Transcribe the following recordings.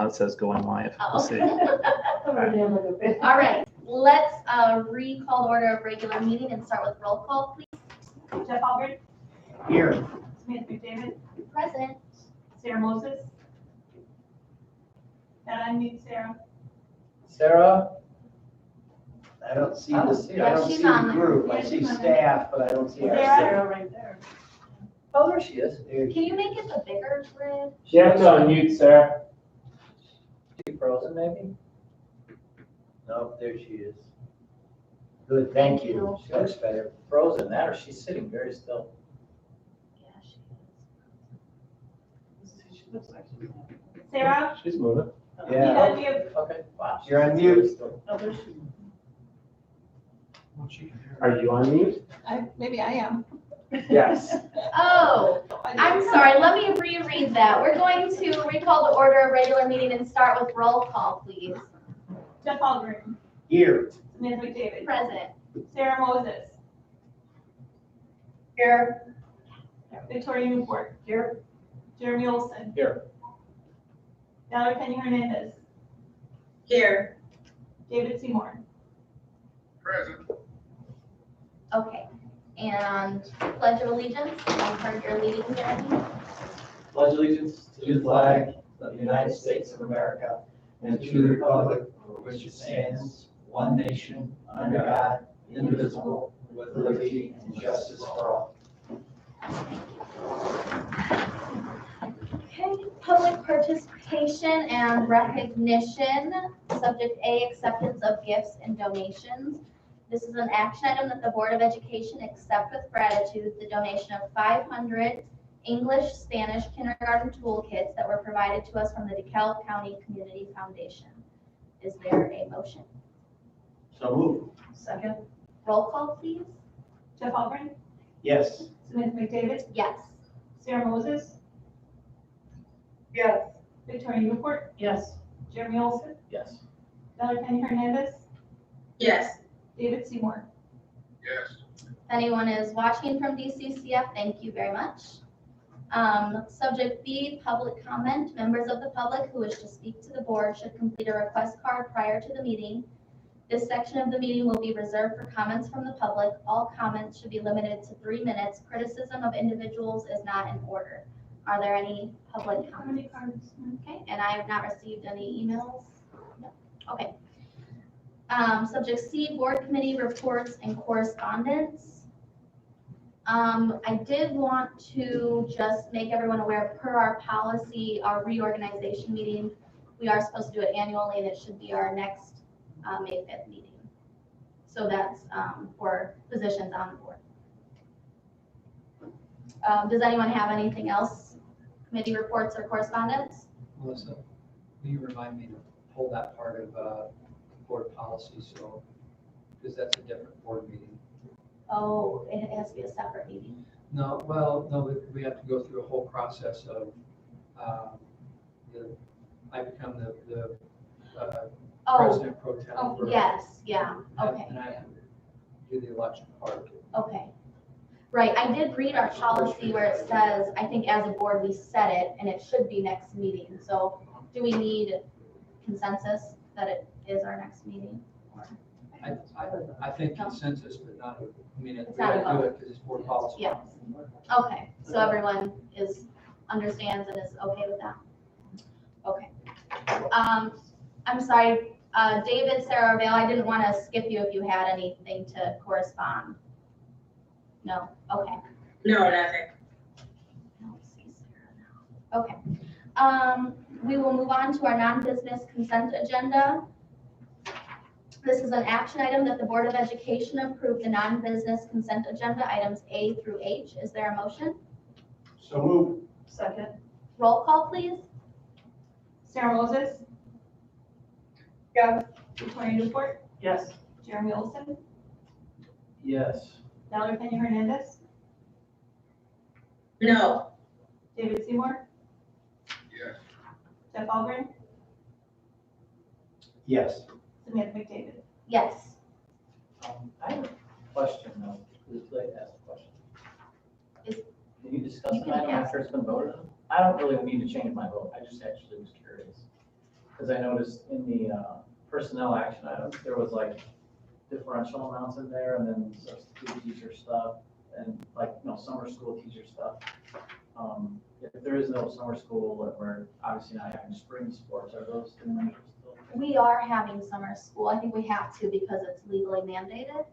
It says going live. We'll see. All right, let's recall the order of regular meeting and start with roll call, please. Jeff Albrecht, Here. Samantha McDavid, Present. Sarah Moses. That unmute Sarah. Sarah? I don't see I don't the, see her. I don't She's see the on there. group. I Yeah, see she's on staff, but I don't see our Sarah? staff. right there. Oh, there she is. There Can you make it the bigger grid? You have to unmute Sarah. She frozen maybe? Nope, there she is. Good, thank you. She looks better frozen, that or she's sitting very still. Yeah, she She looks like she's. Sarah, She's moving. you Yeah, unmute. Okay, wow. You're on mute. Oh, there she. Are you on mute? Maybe I am. Yes. Oh, I'm sorry, let me reread that. We're going to recall the order of regular meeting and start with roll call, please. Jeff Albrecht, Here. Samantha McDavid, Present. Sarah Moses, Here. Victoria Newport. Here. Jeremy Olson. Here. Valerie Penny Hernandez, Here. David Seymour. Present. Okay, and pledge of allegiance, I've heard your leading, Jeremy. Pledge allegiance to the flag of the United States of America and to the republic for which it stands, one nation, under God, indivisible, with liberty and justice for all. Okay, public participation and recognition. Subject A, acceptance of gifts and donations. This is an action item that the Board of Education accept with gratitude the donation of 500 English, Spanish kindergarten toolkits that were provided to us from the DeKalb County Community Foundation. Is there a motion? So move. Second. Roll call, please. Jeff Albrecht, Yes. Samantha McDavid, Yes. Sarah Moses, Yes. Victoria Newport, Yes. Jeremy Olson, Yes. Valerie Penny Hernandez, Yes. David Seymour. Yes. If anyone is watching from DCCF, thank you very much. Subject B, public comment. Members of the public who wish to speak to the board should complete a request card prior to the meeting. This section of the meeting will be reserved for comments from the public. All comments should be limited to 3 minutes. Criticism of individuals is not in order. Are there any public How many comments? cards? Okay, and I have not received any emails. No. Okay. Subject C, board committee reports and correspondence. I did want to just make everyone aware, per our policy, our reorganization meeting, we are supposed to do it annually, and it should be our next May 5th meeting. So that's for positions on the board. Does anyone have anything else? Committee reports or correspondence? Melissa, will you remind me to pull that part of board policy, so, because that's a different board meeting. Oh, it has to be a separate meeting. No, well, no, we have to go through a whole process of, I become the Oh, president pro tem. oh, for- yes, yeah, okay. And I have to do the election part. Okay. Right, I did read our policy where it says, I think as a board, we set it, and it should be next meeting. So do we need consensus that it is our next meeting? I think consensus, but not, I mean, It's we not a gotta do vote. it because it's board policy. Yeah. Okay, so everyone understands and is okay with that? Okay. I'm sorry, David, Sarah, or Vale, I didn't want to skip you if you had anything to correspond. No, okay. No, nothing. I don't see Sarah now. Okay. We will move on to our non-business consent agenda. This is an action item that the Board of Education approved the non-business consent agenda items A through H. Is there a motion? So move. Second. Roll call, please. Sarah Moses, Yes. Victoria Newport, Yes. Jeremy Olson, Yes. Valerie Penny Hernandez, No. David Seymour, Yes. Jeff Albrecht, Yes. Samantha McDavid. Yes. I have a question though, just like to ask a question. Is- Can you discuss You the can item ask. after it's been voted on? I don't really need to change my vote, I just actually was curious. because I noticed in the personnel action items, there was like differential amounts in there and then substitute teacher stuff and like, summer school teacher stuff. If there is no summer school, that we're obviously not having spring sports, are those differentials still? We are having summer school. I think we have to because it's legally mandated,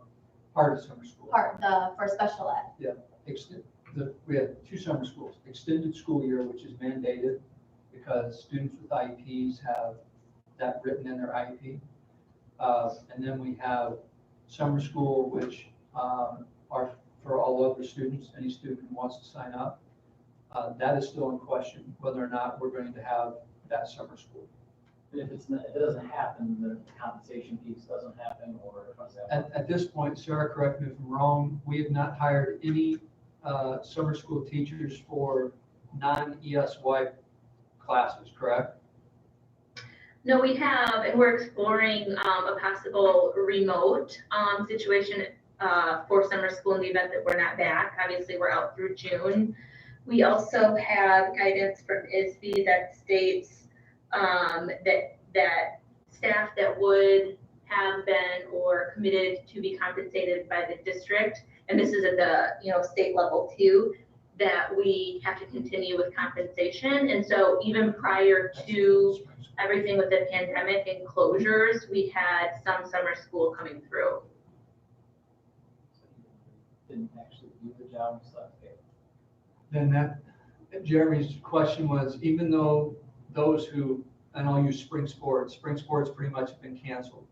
Part of summer school. for special ed. We have two summer schools, extended school year, which is mandated because students with IEPs have that written in their IEP. And then we have summer school, which are for all other students, any student who wants to sign up. That is still in question, whether or not we're going to have that summer school. If it's not, if it doesn't happen, the compensation piece doesn't happen, or what's that? At this point, Sarah, correct me if I'm wrong, we have not hired any summer school teachers for non-ESY classes, correct? No, we have, and we're exploring a possible remote situation for summer school in the event that we're not back. Obviously, we're out through June. We also have guidance from ISB that states that staff that would have been or committed to be compensated by the district, and this is at the state level too, that we have to continue with compensation. And so even prior to everything with the pandemic and closures, we had some summer school coming through. Didn't actually do the job, so okay. Then Jeremy's question was, even though those who, and I'll use spring sports pretty much have been canceled.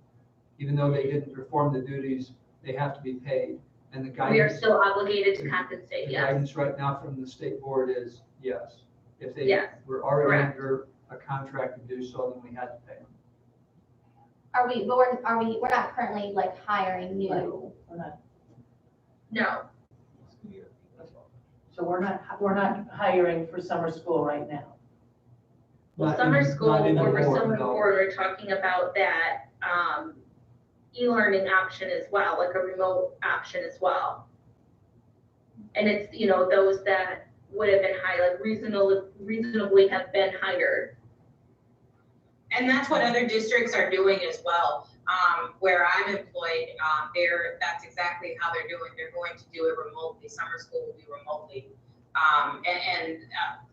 Even though they didn't perform the duties, they have to be paid. And the guidance. We are still obligated to compensate, The yes. guidance right now from the state board is yes. If they Yes, were already correct. under a contract to do so, then we had to pay them. We're not currently like hiring new. No, So we're not hiring for summer school right now. well, Not summer in- school, not in the or for board, summer no. board, we're talking about that e-learning option as well, like a remote option as well. And it's, those that would have been hired, like reasonably have been hired. And that's what other districts are doing as well. Where I'm employed, that's exactly how they're doing. They're going to do it remotely. Summer school will be remotely.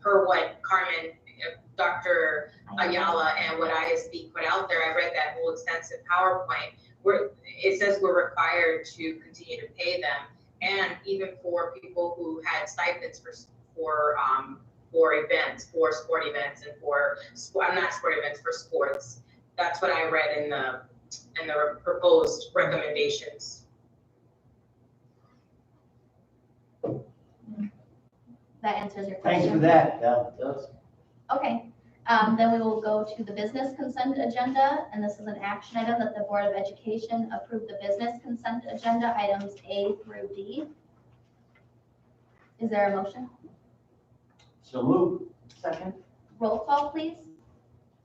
Per what Carmen, Dr. Ayala, and what ISB put out there, I read that whole extensive PowerPoint where it says we're required to continue to pay them. And even for people who had stipends for events, for sport events, and for sports. That's what I read in the proposed recommendations. That answers your question. Thanks for that. Yeah, it does. Okay, then we will go to the business consent agenda, and this is an action item that the Board of Education approve the business consent agenda items A through D. Is there a motion? So move. Second? Roll call, please.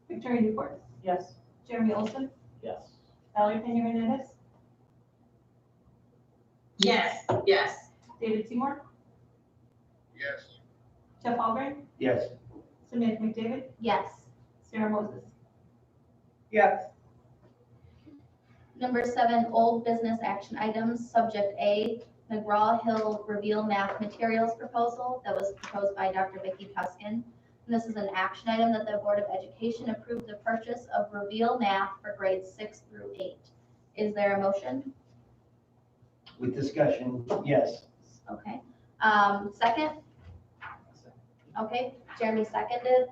Victoria Newport, Yes. Jeremy Olson, Yes. Valerie Pena Hernandez, Yes. David Seymour, Yes. Jeff Albrecht, Yes. Samantha McDavid, Yes. Sarah Moses. Yes. Number 7, old business action items, subject A, McGraw-Hill Reveal Math Materials Proposal that was proposed by Dr. Vicki Tuskin. And this is an action item that the Board of Education approved the purchase of Reveal Math for grades 6 through 8. Is there a motion? With discussion, yes. Okay. Second? Okay, Jeremy seconded.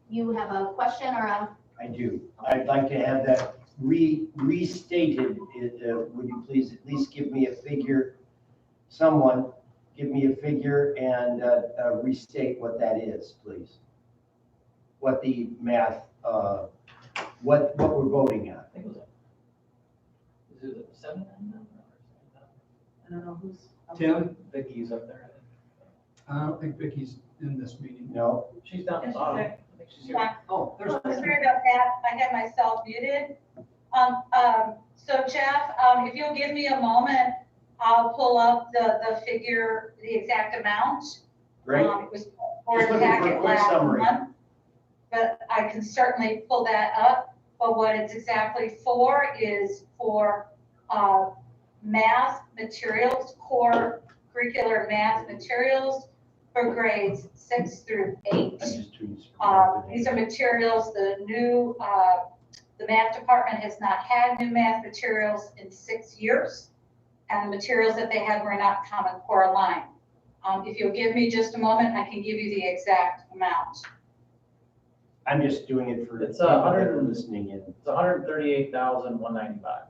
You have a question or a? I do. I'd like to have that restated. Would you please at least give me a figure? Someone give me a figure and restate what that is, please. What the math, what we're voting on. I think it was, is it 79? I don't know who's. Tim, Vicky's up there. I don't think Vicki's in this meeting. No? She's down at the Yes, she's bottom. there. I think she's here. Oh, there's. Sorry about that. I had myself muted. So Jeff, if you'll give me a moment, I'll pull up the figure, the exact amount. Great. It was for Just the looking for a packet quick last summary. month. but I can certainly pull that up. But what it's exactly for is for math materials, core curricular math materials for grades 6 through 8. I'm just doing this. These are materials, the math department has not had new math materials in 6 years. And the materials that they had were not Common Core aligned. If you'll give me just a moment, I can give you the exact amount. I'm just doing it for the It's people that 100 are listening in. It's 138,195.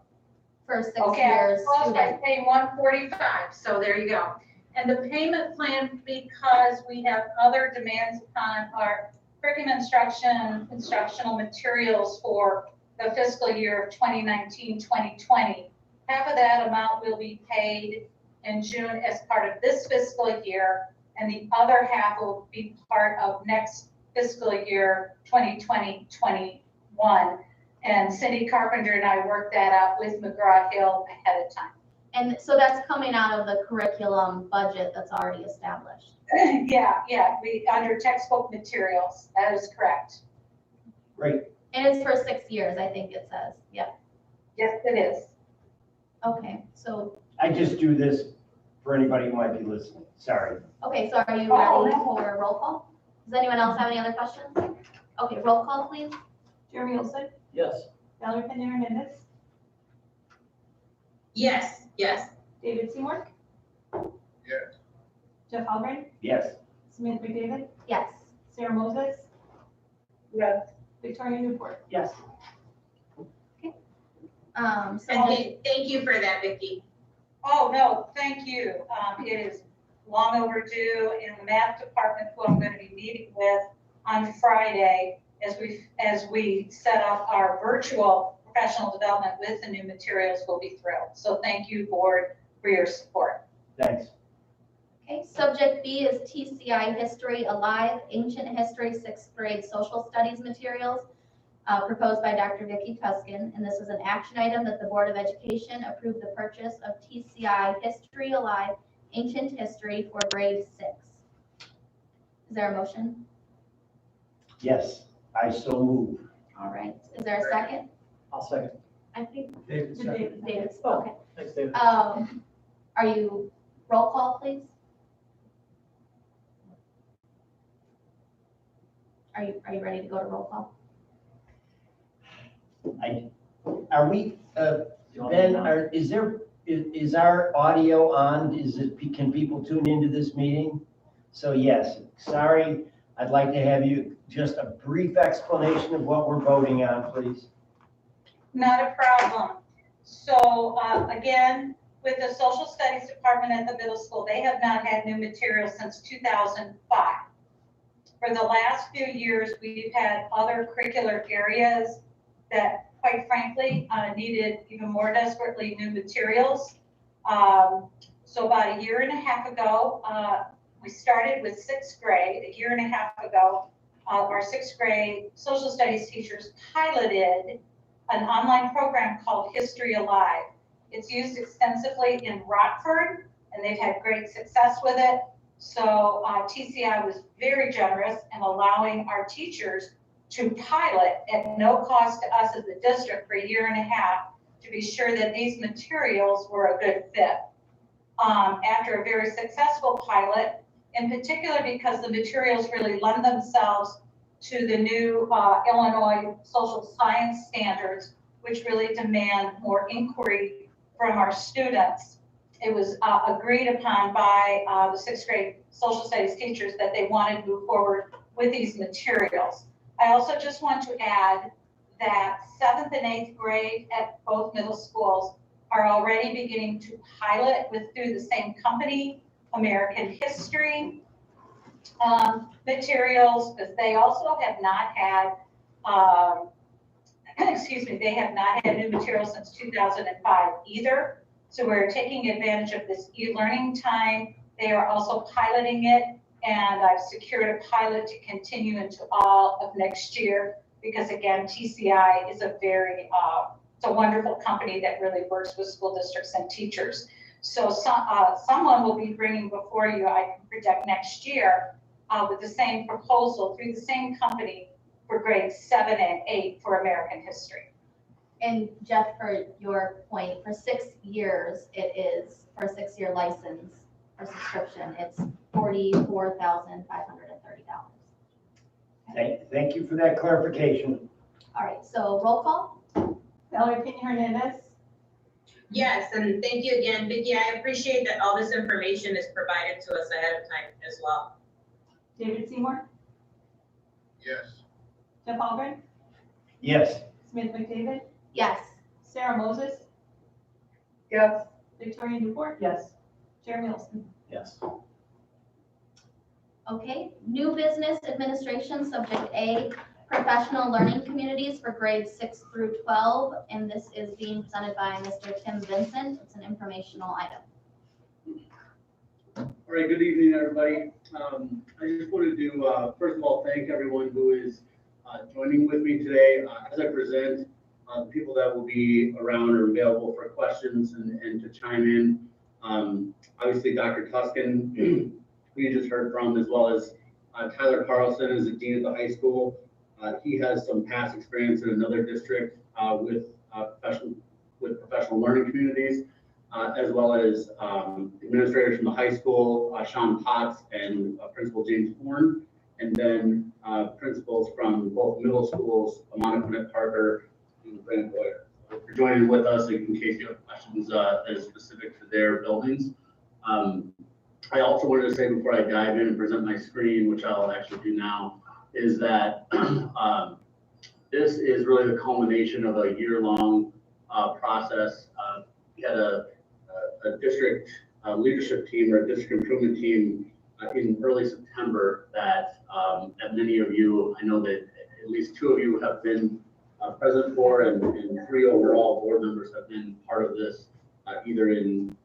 For 6 Okay, years I student. pay 145, so there you go. And the payment plan, because we have other demands upon our curriculum instruction, instructional materials for the fiscal year of 2019, 2020. Half of that amount will be paid in June as part of this fiscal year, and the other half will be part of next fiscal year, 2020, 21. And Cindy Carpenter and I worked that out with McGraw-Hill ahead of time. And so that's coming out of the curriculum budget that's already established. Yeah, we, under textbook materials, that is correct. Great. And it's for 6 years, I think it says. Yep. Yes, it is. Okay, so, I just do this for anybody who might be listening. Sorry. okay, so are you Oh, ready no. for roll call? Does anyone else have any other questions? Okay, roll call, please. Jeremy Olson, Yes. Valerie Pendine Hernandez, Yes, yes. David Seymour, Yes. Jeff Albrecht, Yes. Samantha McDavid, Yes. Sarah Moses, Yes. Victoria Newport. Yes. And So, thank you for that, Vicki. Oh, no, thank you. It is long overdue in the math department, who I'm going to be meeting with on Friday as we set up our virtual professional development with the new materials. We'll be thrilled. So thank you, board, for your support. Thanks. okay, subject B is TCI History Alive, Ancient History 6th Grade Social Studies Materials, proposed by Dr. Vicki Tuskin. And this is an action item that the Board of Education approved the purchase of TCI History Alive, Ancient History for grade 6. Is there a motion? Yes, I so move. All right, is there a second? I'll second. I think David, second. David's, Oh. okay. Thanks, David. Are you, roll call, please? Are you ready to go to roll call? Are we, You want me Ben, to- is our audio on? Can people tune into this meeting? So yes, sorry, I'd like to have you, just a brief explanation of what we're voting on, please. Not a problem. So again, with the social studies department at the middle school, they have not had new materials since 2005. For the last few years, we've had other curricular areas that, quite frankly, needed even more desperately new materials. So about a year and a half ago, we started with 6th grade. A year and a half ago, our 6th grade social studies teachers piloted an online program called History Alive. It's used extensively in Rockford, and they've had great success with it. So TCI was very generous in allowing our teachers to pilot at no cost to us as the district for a year and a half to be sure that these materials were a good fit. After a very successful pilot, in particular because the materials really lend themselves to the new Illinois social science standards, which really demand more inquiry from our students. It was agreed upon by the 6th grade social studies teachers that they wanted to move forward with these materials. I also just want to add that 7th and 8th grade at both middle schools are already beginning to pilot through the same company, American History materials, because they also have not had, they have not had new materials since 2005 either. So we're taking advantage of this e-learning time. They are also piloting it, and I've secured a pilot to continue into all of next year because, again, TCI is it's a wonderful company that really works with school districts and teachers. So someone will be bringing before you, I can predict next year, with the same proposal through the same company for grades 7 and 8 for American history. And Jeff, for your point, for 6 years, it is, for a 6-year license or subscription, it's $44,530. Thank you for that clarification. All right, so roll call? Valerie Pena Hernandez, Yes, and thank you again, Vicki. I appreciate that all this information is provided to us ahead of time as well. David Seymour, Yes. Jeff Albrecht, Yes. Smith McDavid, Yes. Sarah Moses, Yes. Victoria Newport, Yes. Jeremy Olson. Yes. Okay, new business administration, subject A, professional learning communities for grades 6 through 12, and this is being presented by Mr. Tim Vincent. It's an informational item. All right, good evening, everybody. I just wanted to, first of all, thank everyone who is joining with me today. As I present, the people that will be around or available for questions and to chime in. Obviously, Dr. Tuskin, who you just heard from, as well as Tyler Carlson is the dean of the high school. He has some past experience in another district with professional learning communities. As well as administrators from the high school, Sean Potts and Principal James Horn, and then principals from both middle schools, Amanda Quinette Parker and Brandon Boyer. For joining with us in case you have questions that is specific to their buildings. I also wanted to say before I dive in and present my screen, which I'll actually do now, is that this is really the culmination of a year-long process. We had a district leadership team or a district improvement team in early September that many of you, I know that at least 2 of you have been present for, and 3 overall board members have been part of this, either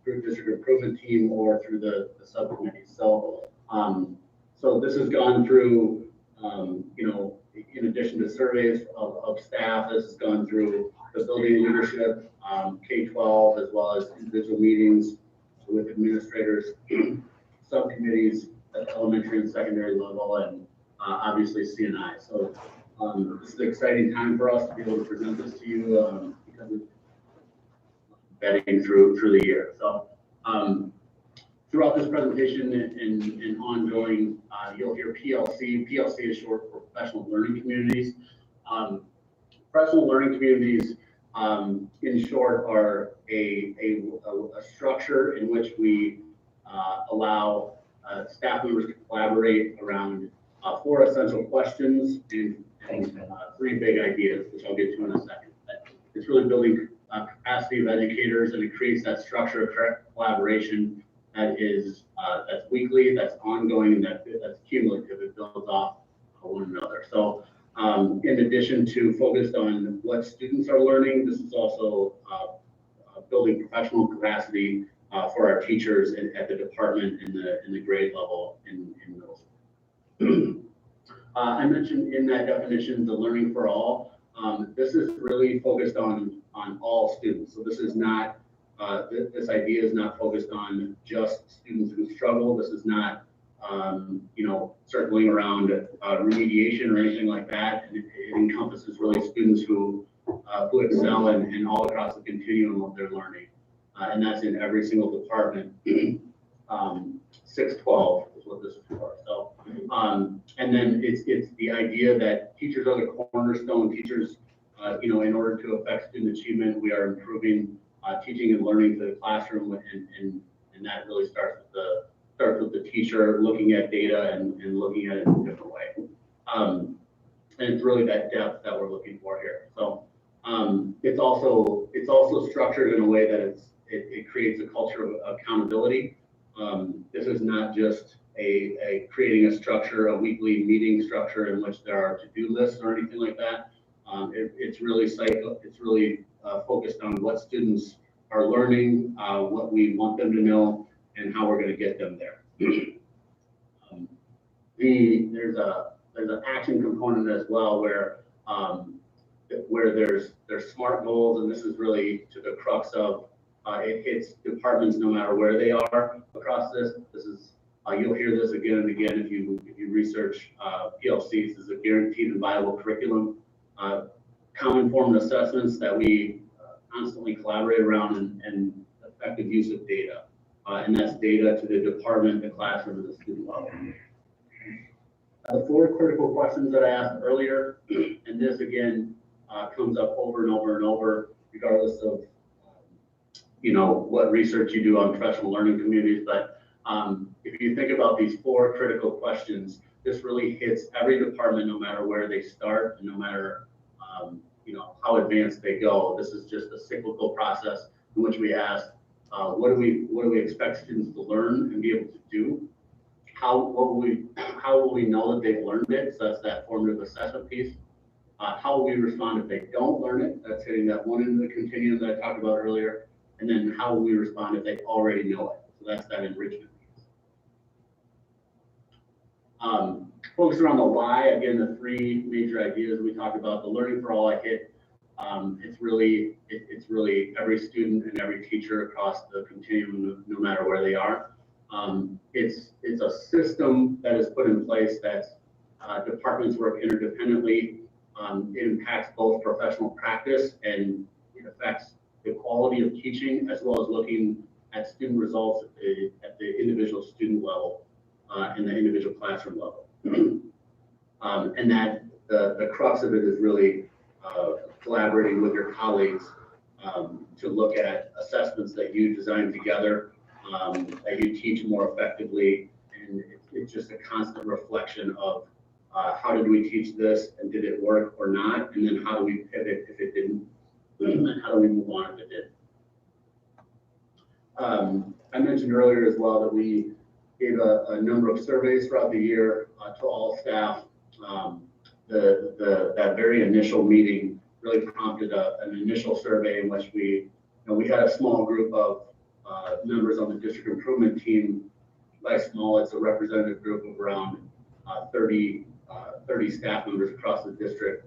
through district improvement team or through the subcommittee. So, so this has gone through, in addition to surveys of staff, this has gone through the building leadership, K-12, as well as individual meetings with administrators, subcommittees at the elementary and secondary level, and obviously CNI. So this is an exciting time for us to be able to present this to you because of vetting through the year. So throughout this presentation and ongoing, you'll hear PLC. PLC is short for Professional Learning Communities. Professional Learning Communities, in short, are a structure in which we allow staff members to collaborate around 4 essential questions and 3 big ideas, which I'll get to in a second. But it's really building capacity of educators, and it creates that structure of collaboration that is that's weekly, that's ongoing, and that's cumulative. It builds off one another. So in addition to focused on what students are learning, this is also building professional capacity for our teachers at the department in the grade level in middle school. I mentioned in that definition the learning for all. This is really focused on all students. So this is not this idea is not focused on just students who struggle. This is not circling around remediation or anything like that. It encompasses really students who excel and all across the continuum of their learning. And that's in every single department. 612 is what this is for. So, and then it's the idea that teachers are the cornerstone. Teachers, in order to affect student achievement, we are improving teaching and learning to the classroom, and that really starts with the teacher looking at data and looking at it in a different way. And it's really that depth that we're looking for here. So it's also structured in a way that it creates a culture of accountability. This is not just creating a structure, a weekly meeting structure in which there are to-do lists or anything like that. It's really focused on what students are learning, what we want them to know, and how we're going to get them there. There's an action component as well where there's SMART goals, and this is really to the crux of it hits departments no matter where they are across this. This is You'll hear this again and again if you research PLCs as a guaranteed and viable curriculum. Common form assessments that we constantly collaborate around, and effective use of data. And that's data to the department, the classroom, and the student level. The 4 critical questions that I asked earlier, and this again comes up over and over and over, regardless of what research you do on professional learning communities. But if you think about these 4 critical questions, this really hits every department, no matter where they start and no matter how advanced they go. This is just a cyclical process in which we ask, what do we expect students to learn and be able to do? How will we know that they've learned it? So that's that formative assessment piece. How will we respond if they don't learn it? That's hitting that one end of the continuum that I talked about earlier. And then how will we respond if they already know it? So that's that enrichment piece. Focus around the why. Again, the 3 major ideas we talked about. The learning for all I hit. It's really every student and every teacher across the continuum, no matter where they are. It's a system that is put in place that departments work interdependently. It impacts both professional practice and it affects the quality of teaching, as well as looking at student results at the individual student level and the individual classroom level. And that the crux of it is really collaborating with your colleagues to look at assessments that you design together, that you teach more effectively. And it's just a constant reflection of how did we teach this and did it work or not? And then how do we pivot if it didn't? And how do we move on if it did? I mentioned earlier as well that we gave a number of surveys throughout the year to all staff. That very initial meeting really prompted an initial survey in which we had a small group of members on the district improvement team. By small, it's a representative group of around 30 staff members across the district.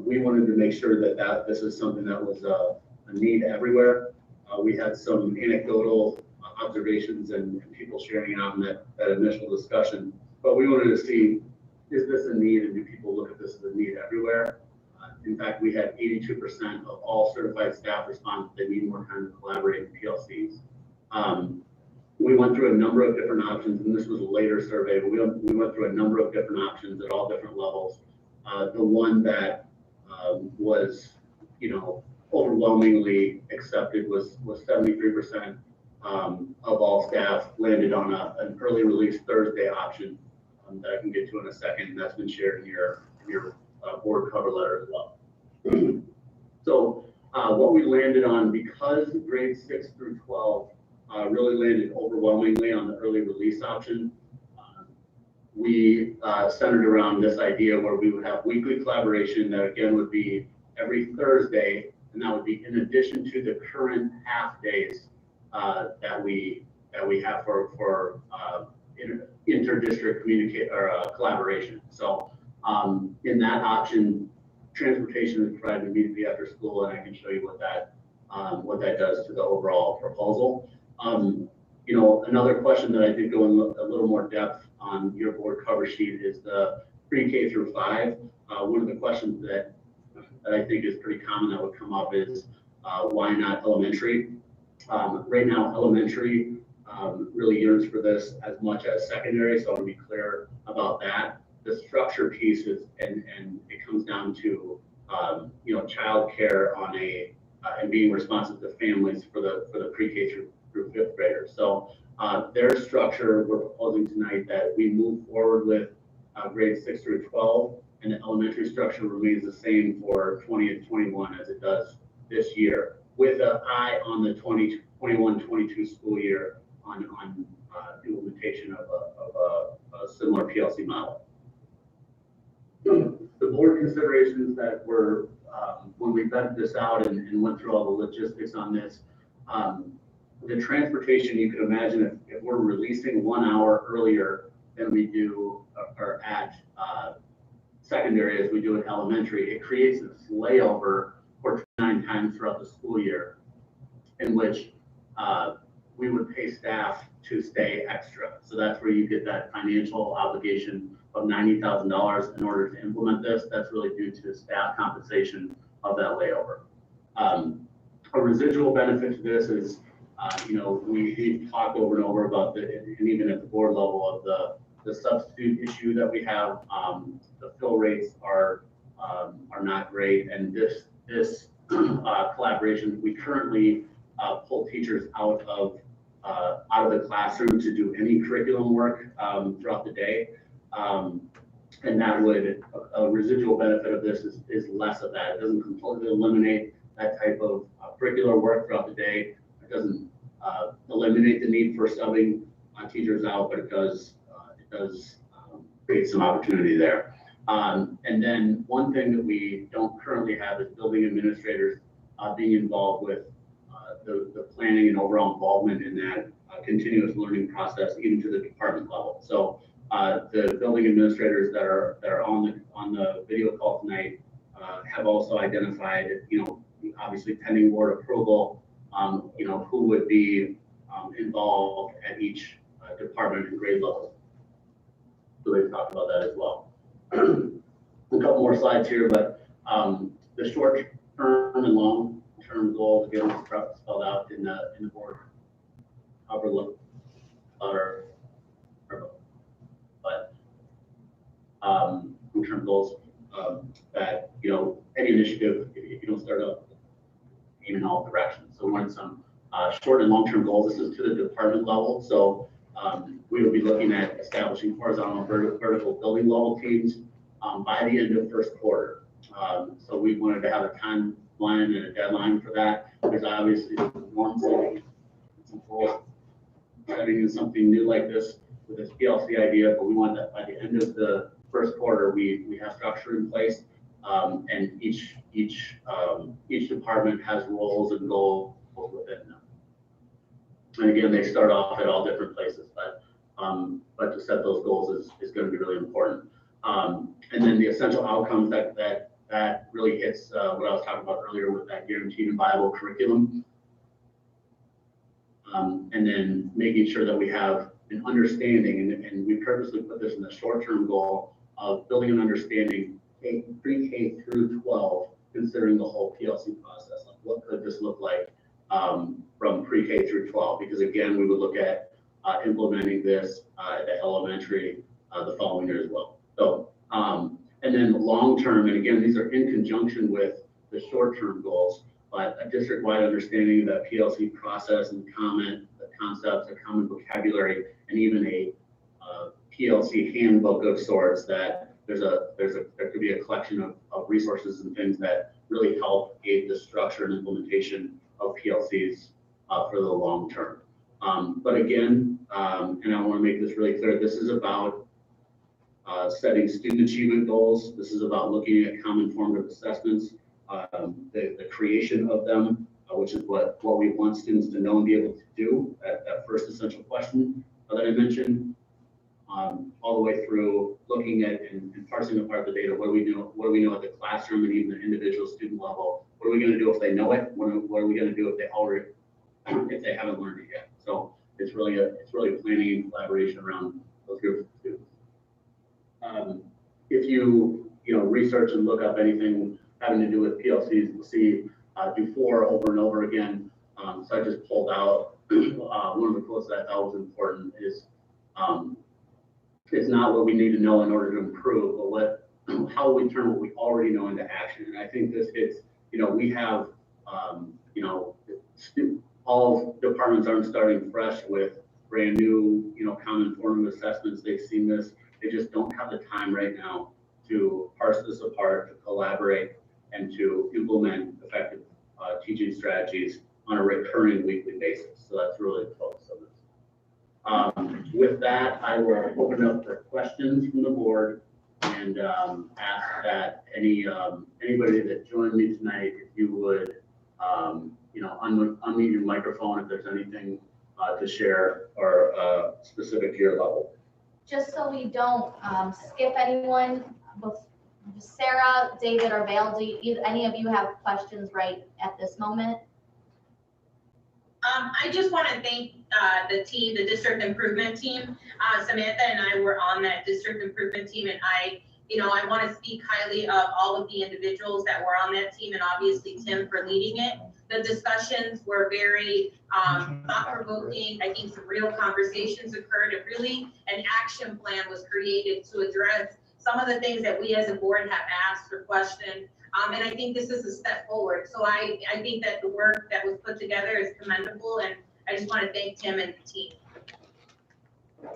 We wanted to make sure that this is something that was a need everywhere. We had some anecdotal observations and people sharing out in that initial discussion, but we wanted to see, is this a need and do people look at this as a need everywhere? In fact, we had 82% of all certified staff respond that they need more time to collaborate in PLCs. We went through a number of different options, and this was a later survey, but we went through a number of different options at all different levels. The one that was, overwhelmingly accepted was 73% of all staff landed on an early release Thursday option that I can get to in a second, and that's been shared in your board cover letter as well. So what we landed on, because grades 6 through 12 really landed overwhelmingly on the early release option, we centered around this idea where we would have weekly collaboration that again would be every Thursday, and that would be in addition to the current half days that we have for interdistrict collaboration. So in that option, transportation is provided immediately after school, and I can show you what that does to the overall proposal. Another question that I did go in a little more depth on your board cover sheet is the pre-K through 5. One of the questions that I think is pretty common that would come up is why not elementary? Right now, elementary really yearns for this as much as secondary, so I want to be clear about that. The structure piece is, and it comes down to childcare on and being responsive to families for the pre-K through 5th graders. So their structure, we're proposing tonight that we move forward with grades 6 through 12, and the elementary structure remains the same for 20 and 21 as it does this year, with an eye on the 2021-22 school year on implementation of a similar PLC model. The board considerations that were, when we vetted this out and went through all the logistics on this, the transportation, you could imagine if we're releasing 1 hour earlier than we do or at secondary as we do in elementary, it creates this layover for 9 times throughout the school year in which we would pay staff to stay extra. So that's where you get that financial obligation of $90,000 in order to implement this. That's really due to staff compensation of that layover. A residual benefit to this is, we've talked over and over about and even at the board level of the substitute issue that we have. The fill rates are not great, and this collaboration, we currently pull teachers out of the classroom to do any curriculum work throughout the day. And that would, a residual benefit of this is less of that. It doesn't completely eliminate that type of curricular work throughout the day. It doesn't eliminate the need for subbing teachers out, but it does create some opportunity there. And then one thing that we don't currently have is building administrators being involved with the planning and overall involvement in that continuous learning process, even to the department level. So the building administrators that are on the video call tonight have also identified, obviously pending board approval, who would be involved at each department and grade level. So they've talked about that as well. A couple more slides here, but the short-term and long-term goals, again, spelled out in the board cover look letter. But long-term goals that, any initiative, if you don't start up, aim in all directions. So we want some short and long-term goals. This is to the department level. So we will be looking at establishing horizontal and vertical building level teams by the end of first quarter. So we wanted to have a timeline and a deadline for that. There's obviously norm setting, some goal setting is something new like this with this PLC idea, but we want that by the end of the first quarter, we have structure in place, and each department has roles and goals within them. And again, they start off at all different places, but to set those goals is going to be really important. And then the essential outcomes that really hits what I was talking about earlier with that guaranteed and viable curriculum. And then making sure that we have an understanding, and we purposely put this in the short-term goal of building an understanding pre-K through 12, considering the whole PLC process. Like, what could this look like from pre-K through 12? Because again, we would look at implementing this at the elementary the following year as well. So, and then the long-term, and again, these are in conjunction with the short-term goals, but a district-wide understanding of that PLC process and the concepts, a common vocabulary, and even a PLC handbook of sorts that there could be a collection of resources and things that really help aid the structure and implementation of PLCs for the long term. But again, and I want to make this really clear, this is about setting student achievement goals. This is about looking at common formative assessments, the creation of them, which is what we want students to know and be able to do, that first essential question that I mentioned, all the way through looking at and parsing apart the data. What do we know at the classroom and even the individual student level? What are we going to do if they know it? What are we going to do if they haven't learned it yet? So it's really planning and collaboration around those groups of students. If you research and look up anything having to do with PLCs, you'll see before over and over again. So I just pulled out one of the quotes that I thought was important is it's not what we need to know in order to improve, but how we turn what we already know into action. And I think this hits, we have, all departments aren't starting fresh with brand new, common formative assessments. They've seen this. They just don't have the time right now to parse this apart, to collaborate, and to implement effective teaching strategies on a recurring weekly basis. So that's really the focus of this. With that, I will open up for questions from the board and ask that anybody that joined me tonight, if you would, unmute your microphone if there's anything to share or specific to your level. Just so we don't skip anyone, Sarah, David, or Vale, do any of you have questions right at this moment? I just want to thank the team, the district improvement team. Samantha and I were on that district improvement team, and I want to speak highly of all of the individuals that were on that team, and obviously Tim for leading it. The discussions were very thought-provoking. I think some real conversations occurred, and really an action plan was created to address some of the things that we as a board have asked or questioned. And I think this is a step forward. So I think that the work that was put together is commendable, and I just want to thank Tim and the team.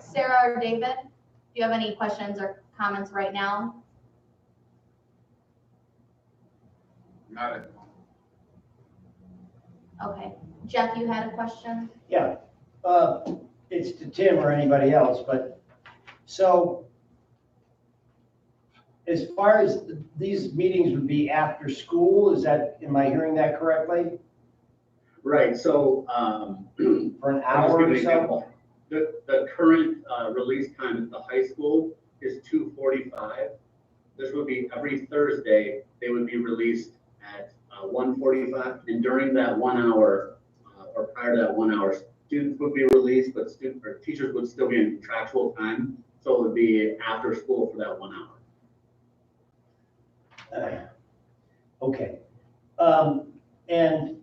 Sarah or David, do you have any questions or comments right now? Not at all. Okay. Jeff, you had a question? Yeah, it's to Tim or anybody else, but so as far as these meetings would be after school, am I hearing that correctly? Right, so, For an I'll just hour give or an so? example. The current release time at the high school is 2:45. This would be every Thursday, they would be released at 1:45. And during that 1 hour, or prior to that 1 hour, students would be released, but teachers would still be in contractual time. So it would be after school for that 1 hour. Okay. And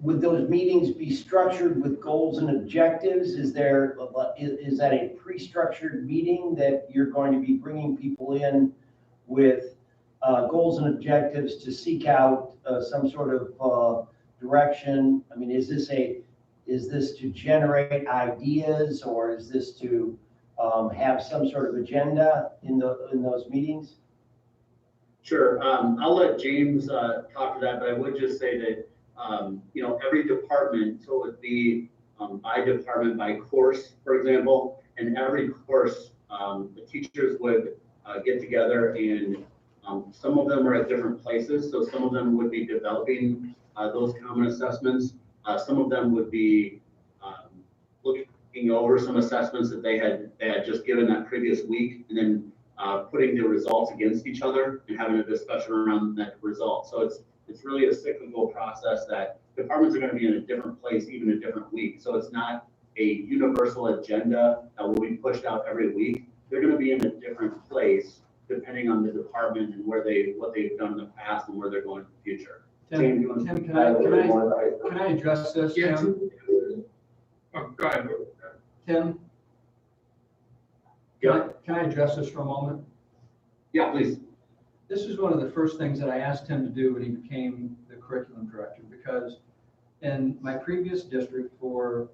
would those meetings be structured with goals and objectives? Is that a pre-structured meeting that you're going to be bringing people in with goals and objectives to seek out some sort of direction? I mean, is this to generate ideas, or is this to have some sort of agenda in those meetings? Sure, I'll let James talk to that, but I would just say that, every department, so it would be by department, by course, for example, and every course, the teachers would get together, and some of them are at different places, so some of them would be developing those common assessments. Some of them would be looking over some assessments that they had just given that previous week, and then putting the results against each other and having a discussion around that result. So it's really a cyclical process that departments are going to be in a different place, even a different week. So it's not a universal agenda that will be pushed out every week. They're going to be in a different place depending on the department and what they've done in the past and where they're going in the future. Tim, you want to Tim, add a little bit more? can I address this, Yeah. Tim? Oh, go ahead. Tim, Yeah, can I address this for a moment? yeah, please. This is one of the first things that I asked him to do when he became the curriculum director, because in my previous district for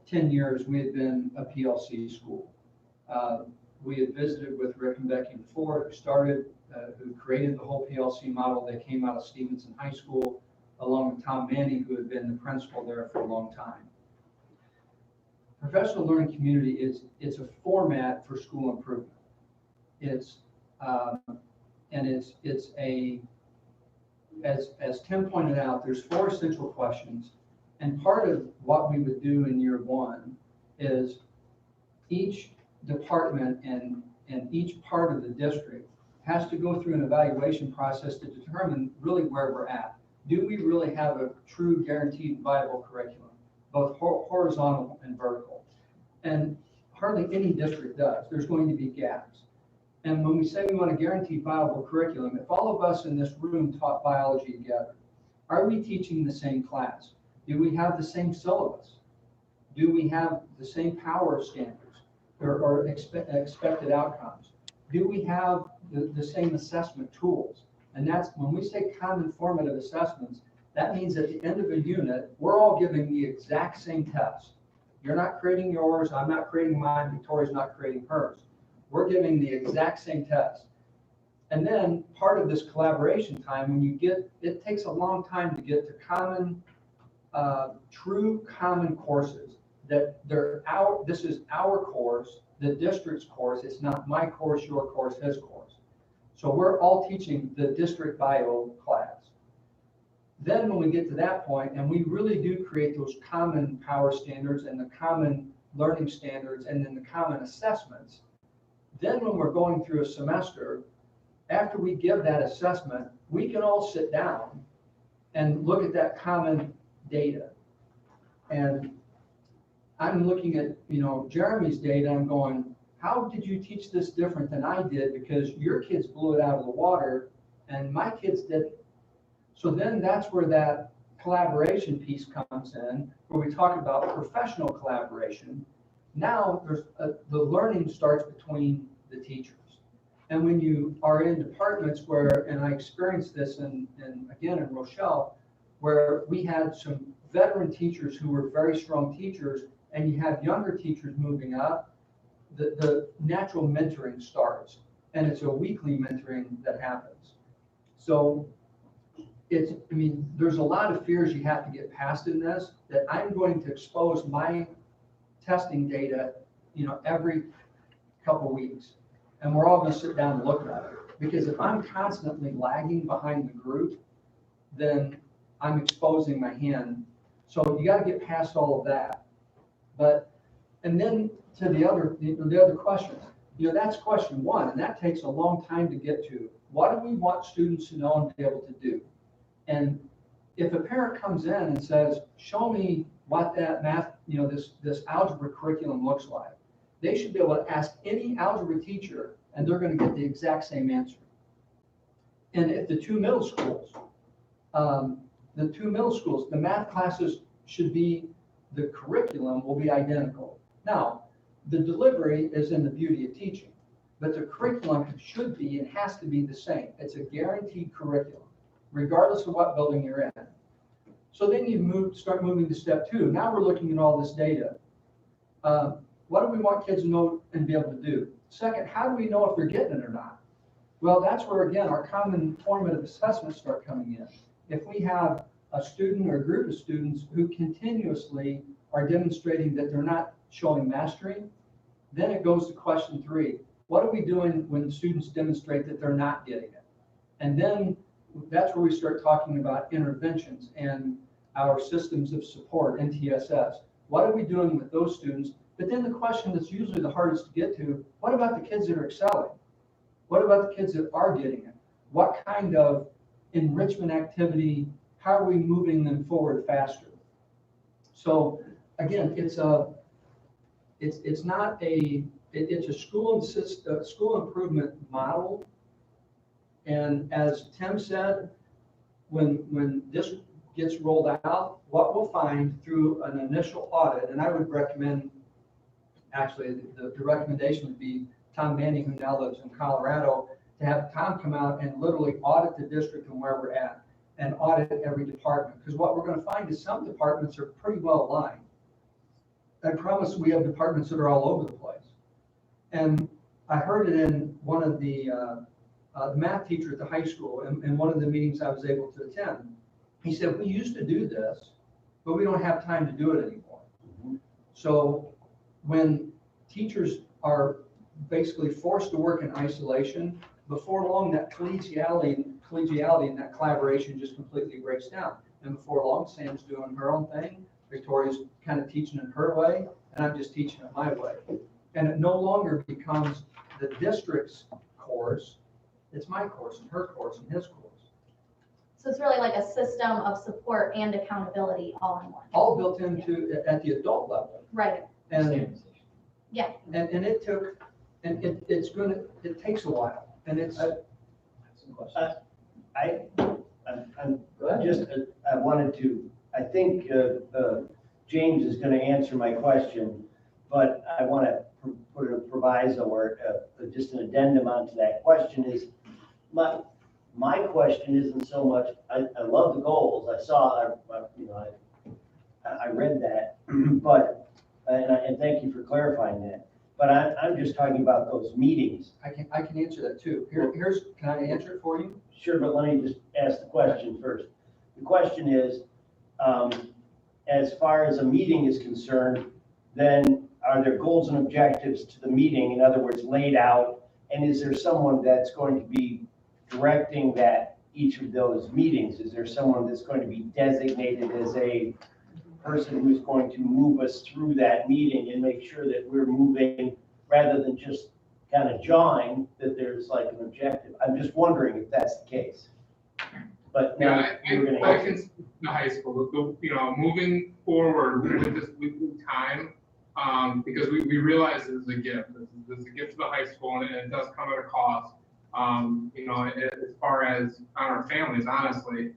10 years, we had been a PLC school. We had visited with Rick and Becky before, who created the whole PLC model that came out of Stevenson High School, along with Tom Manning, who had been the principal there for a long time. Professional learning community it's a format for school improvement. It's as Tim pointed out, there's 4 essential questions, and part of what we would do in year 1 is each department and each part of the district has to go through an evaluation process to determine really where we're at. Do we really have a true guaranteed viable curriculum, both horizontal and vertical? And hardly any district does. There's going to be gaps. And when we say we want a guaranteed viable curriculum, if all of us in this room taught biology together, are we teaching the same class? Do we have the same syllabus? Do we have the same power standards or expected outcomes? Do we have the same assessment tools? And that's when we say common formative assessments, that means at the end of a unit, we're all giving the exact same test. You're not creating yours, I'm not creating mine, Victoria's not creating hers. We're giving the exact same test. And then part of this collaboration time, it takes a long time to get to common, true common courses that this is our course, the district's course, it's not my course, your course, his course. So we're all teaching the district bio class. Then when we get to that point, and we really do create those common power standards and the common learning standards and then the common assessments, then when we're going through a semester, after we give that assessment, we can all sit down and look at that common data. And I'm looking at, Jeremy's data, I'm going, how did you teach this different than I did? Because your kids blew it out of the water and my kids didn't. So then that's where that collaboration piece comes in, where we talk about professional collaboration. Now the learning starts between the teachers. And when you are in departments where, and I experienced this again in Rochelle, where we had some veteran teachers who were very strong teachers, and you have younger teachers moving up, the natural mentoring starts, and it's a weekly mentoring that happens. So there's a lot of fears you have to get past in this, that I'm going to expose my testing data, every couple weeks. And we're all going to sit down and look at it. Because if I'm constantly lagging behind the group, then I'm exposing my hand. So you got to get past all of that. And then to the other questions, that's question one, and that takes a long time to get to. What do we want students to know and be able to do? And if a parent comes in and says, show me what that math, this algebra curriculum looks like, they should be able to ask any algebra teacher and they're going to get the exact same answer. And at the two middle schools, the math classes should be, the curriculum will be identical. Now, the delivery is in the beauty of teaching, but the curriculum should be and has to be the same. It's a guaranteed curriculum, regardless of what building you're in. So then you start moving to step two. Now we're looking at all this data. What do we want kids to know and be able to do? Second, how do we know if they're getting it or not? Well, that's where, again, our common formative assessments start coming in. If we have a student or a group of students who continuously are demonstrating that they're not showing mastery, then it goes to question three. What are we doing when students demonstrate that they're not getting it? And then that's where we start talking about interventions and our systems of support, NTSS. What are we doing with those students? But then the question that's usually the hardest to get to, what about the kids that are excelling? What about the kids that are getting it? What kind of enrichment activity, how are we moving them forward faster? So again, it's a school improvement model. And as Tim said, when this gets rolled out, what we'll find through an initial audit, and I would recommend, actually, the recommendation would be Tom Manning, who now lives in Colorado, to have Tom come out and literally audit the district and where we're at, and audit every department. Because what we're going to find is some departments are pretty well aligned. I promise we have departments that are all over the place. And I heard it in one of the math teacher at the high school, in one of the meetings I was able to attend. He said, we used to do this, but we don't have time to do it anymore. Mm-hmm. So when teachers are basically forced to work in isolation, before long that collegiality and that collaboration just completely breaks down. And before long, Sam's doing her own thing, Victoria's kind of teaching in her way, and I'm just teaching it my way. And it no longer becomes the district's course, it's my course and her course and his course. So it's really like a system of support and accountability all in one. All built into at the adult level. Right. And yeah. And it took, and it takes a while. And it's I think James is going to answer my question, but I want to put a proviso or just an addendum onto that question. Is my question isn't so much, I love the goals. I read that, but, and thank you for clarifying that. But I'm just talking about those meetings. I can answer that too. Can I answer it for you? Sure, but let me just ask the question first. The question is, as far as a meeting is concerned, then are there goals and objectives to the meeting? In other words, laid out, and is there someone that's going to be directing each of those meetings? Is there someone that's going to be designated as a person who's going to move us through that meeting and make sure that we're moving rather than just kind of jawing, that there's like an objective? I'm just wondering if that's the case. but now Yeah, you're gonna. I can, the high school, moving forward with this weekly time, because we realize this is a gift. This is a gift to the high school, and it does come at a cost. As far as on our families, honestly,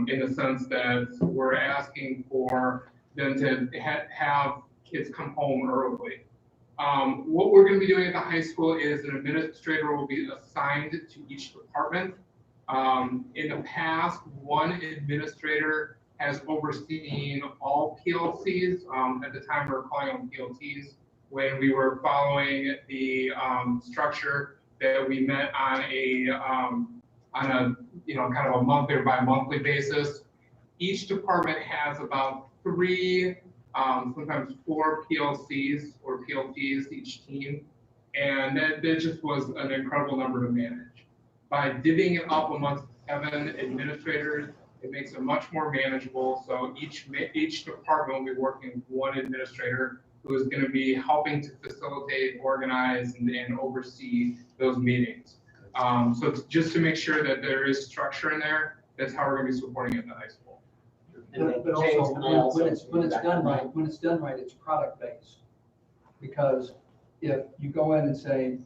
in the sense that we're asking for them to have kids come home early. What we're going to be doing at the high school is an administrator will be assigned to each department. In the past, one administrator has overseen all PLCs. At the time, we were calling them PLTs when we were following the structure that we met on a kind of a monthly or bi-monthly basis. Each department has about 3, sometimes 4 PLCs or PLTs each team, and that just was an incredible number to manage. By divvying it up amongst 7 administrators, it makes it much more manageable. So each department will be working with one administrator who is going to be helping to facilitate, organize, and oversee those meetings. So it's just to make sure that there is structure in there. That's how we're going to be supporting it at the high school. But also, when it's done right, it's product based. Because if you go in and say,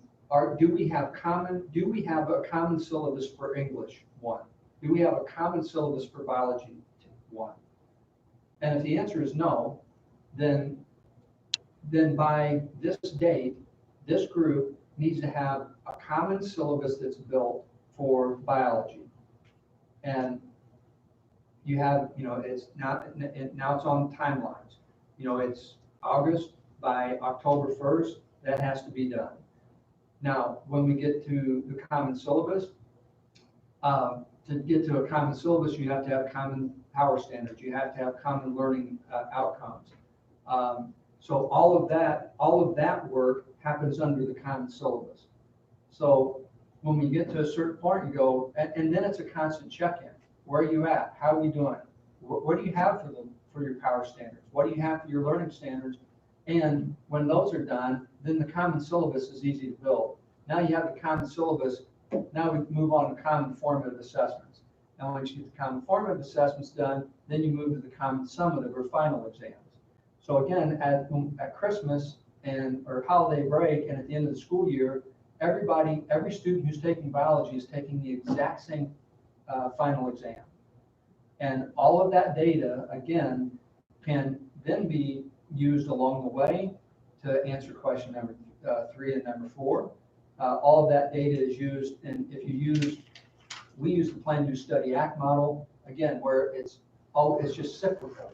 do we have a common syllabus for English? 1. Do we have a common syllabus for biology? 1. And if the answer is no, then by this date, this group needs to have a common syllabus that's built for biology. And you have, it's not, now it's on timelines. It's August, by October 1st, that has to be done. Now, when we get to the common syllabus, to get to a common syllabus, you have to have common power standards. You have to have common learning outcomes. So all of that work happens under the common syllabus. So when we get to a certain point, you go, and then it's a constant check-in. Where are you at? How are we doing? What do you have for your power standards? What do you have for your learning standards? And when those are done, then the common syllabus is easy to build. Now you have the common syllabus. Now we move on to common formative assessments. Now once you get the common formative assessments done, then you move to the common summative or final exams. So again, at Christmas or holiday break and at the end of the school year, every student who's taking biology is taking the exact same final exam. And all of that data, again, can then be used along the way to answer question number 3 and number 4. All of that data is used, and we use the Plan, Do, Study, Act model, again, where it's just cyclical.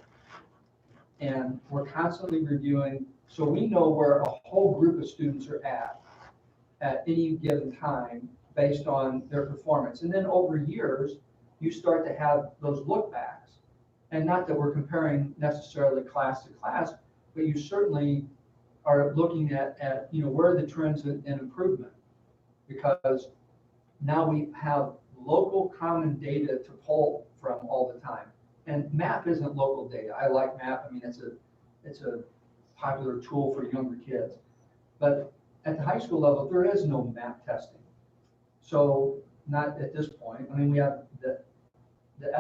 And we're constantly reviewing, so we know where a whole group of students are at any given time based on their performance. And then over years, you start to have those look backs. And not that we're comparing necessarily class to class, but you certainly are looking at where are the trends in improvement, because now we have local common data to pull from all the time. And MAP isn't local data. I like MAP. I mean, it's a popular tool for younger kids. But at the high school level, there is no MAP testing. So not at this point. I mean, we have the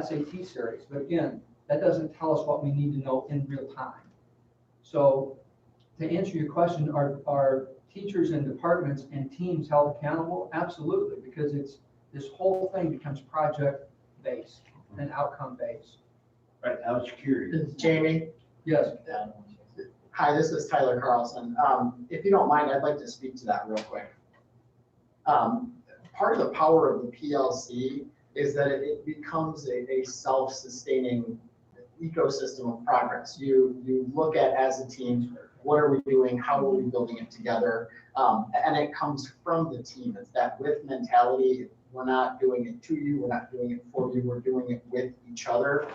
SAT series, but again, that doesn't tell us what we need to know in real time. So to answer your question, are teachers and departments and teams held accountable? Absolutely, because this whole thing becomes project-based and outcome-based. Right, I was curious. Jamie? Yes. Hi, this is Tyler Carlson. If you don't mind, I'd like to speak to that real quick. Part of the power of the PLC is that it becomes a self-sustaining ecosystem of progress. You look at, as a team, what are we doing? How are we building it together? And it comes from the team. It's that with mentality. We're not doing it to you. We're not doing it for you. We're doing it with each other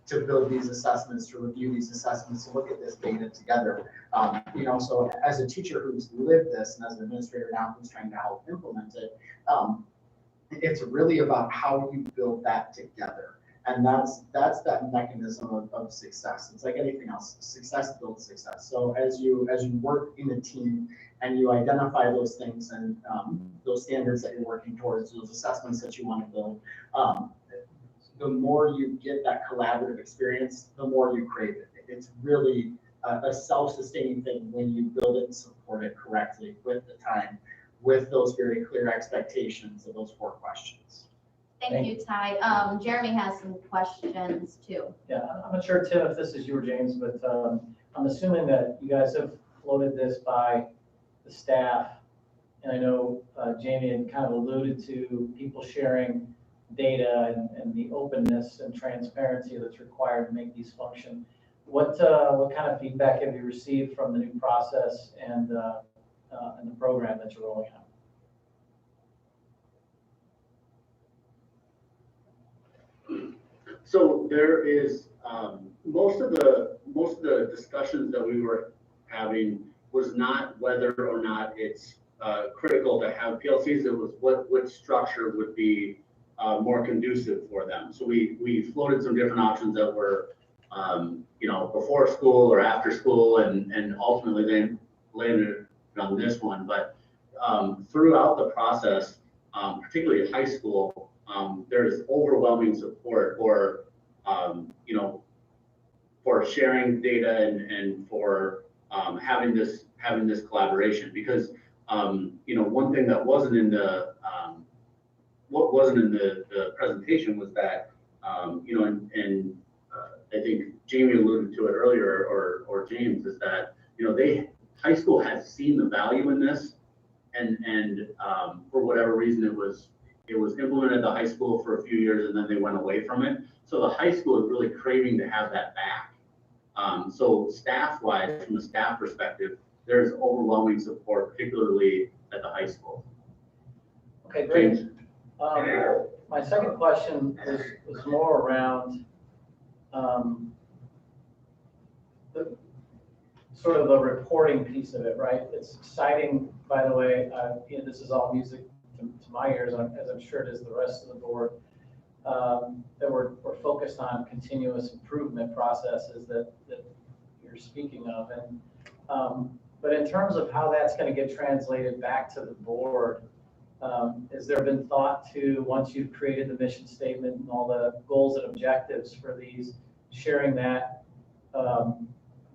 to build these assessments, to review these assessments, to look at this data together. So as a teacher who's lived this, and as an administrator now who's trying to help implement it, it's really about how you build that together. And that's that mechanism of success. It's like anything else. Success builds success. So as you work in a team and you identify those things and those standards that you're working towards, those assessments that you want to build, the more you get that collaborative experience, the more you crave it. It's really a self-sustaining thing when you build it and support it correctly with the time, with those very clear expectations of those 4 questions. Thank you, Ty. Jeremy has some questions too. Yeah, I'm not sure, Tim, if this is you or James, but I'm assuming that you guys have floated this by the staff. And I know Jamie had kind of alluded to people sharing data and the openness and transparency that's required to make these function. What kind of feedback have you received from the new process and the program that you're rolling out? So there is, most of the discussions that we were having was not whether or not it's critical to have PLCs. It was what structure would be more conducive for them. So we floated some different options that were, before school or after school, and ultimately they landed on this one. But throughout the process, particularly at high school, there's overwhelming support for, for sharing data and for having this collaboration. Because one thing that wasn't in the the presentation was that I think Jamie alluded to it earlier, or James, is that high school has seen the value in this, and for whatever reason it was implemented at the high school for a few years and then they went away from it. So the high school is really craving to have that back. So staff-wise, from a staff perspective, there's overwhelming support, particularly at the high school. Okay, great. James? My second question was more around the sort of the reporting piece of it, right? It's exciting, by the way. This is all music to my ears, as I'm sure it is the rest of the board, that we're focused on continuous improvement processes that you're speaking of. And but in terms of how that's going to get translated back to the board, has there been thought to, once you've created the mission statement and all the goals and objectives for these, sharing that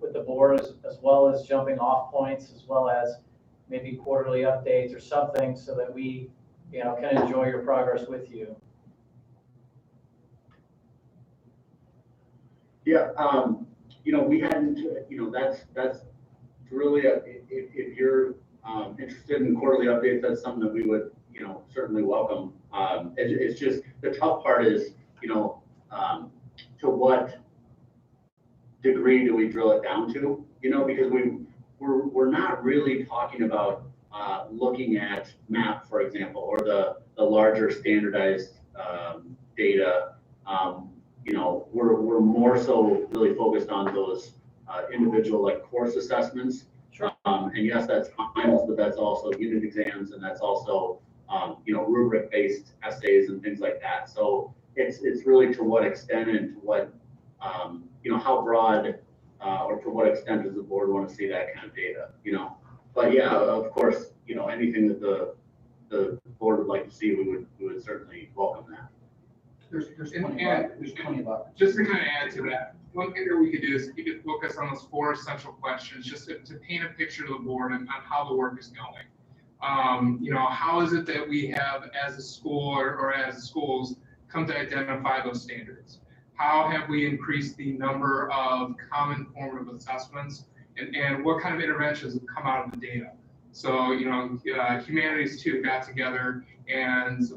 with the board as well as jumping off points, as well as maybe quarterly updates or something, so that we, can enjoy your progress with you? Yeah, we hadn't, that's really, if you're interested in quarterly updates, that's something that we would, certainly welcome. It's just, the tough part is, to what degree do we drill it down to? Because we're not really talking about looking at MAP, for example, or the larger standardized data. We're more so really focused on those individual course assessments. Sure. And yes, that's finals, but that's also unit exams, and that's also rubric-based essays and things like that. So it's really to what extent and to what how broad or to what extent does the board want to see that kind of data? But yeah, of course, anything that the board would like to see, we would certainly welcome that. There's plenty of opportunities. Just to kind of add to that, one thing that we could do is you could focus on those 4 essential questions, just to paint a picture to the board on how the work is going. How is it that we have, as a school or as schools, come to identify those standards? How have we increased the number of common formative assessments, and what kind of interventions have come out of the data? So, Humanities 2 got together and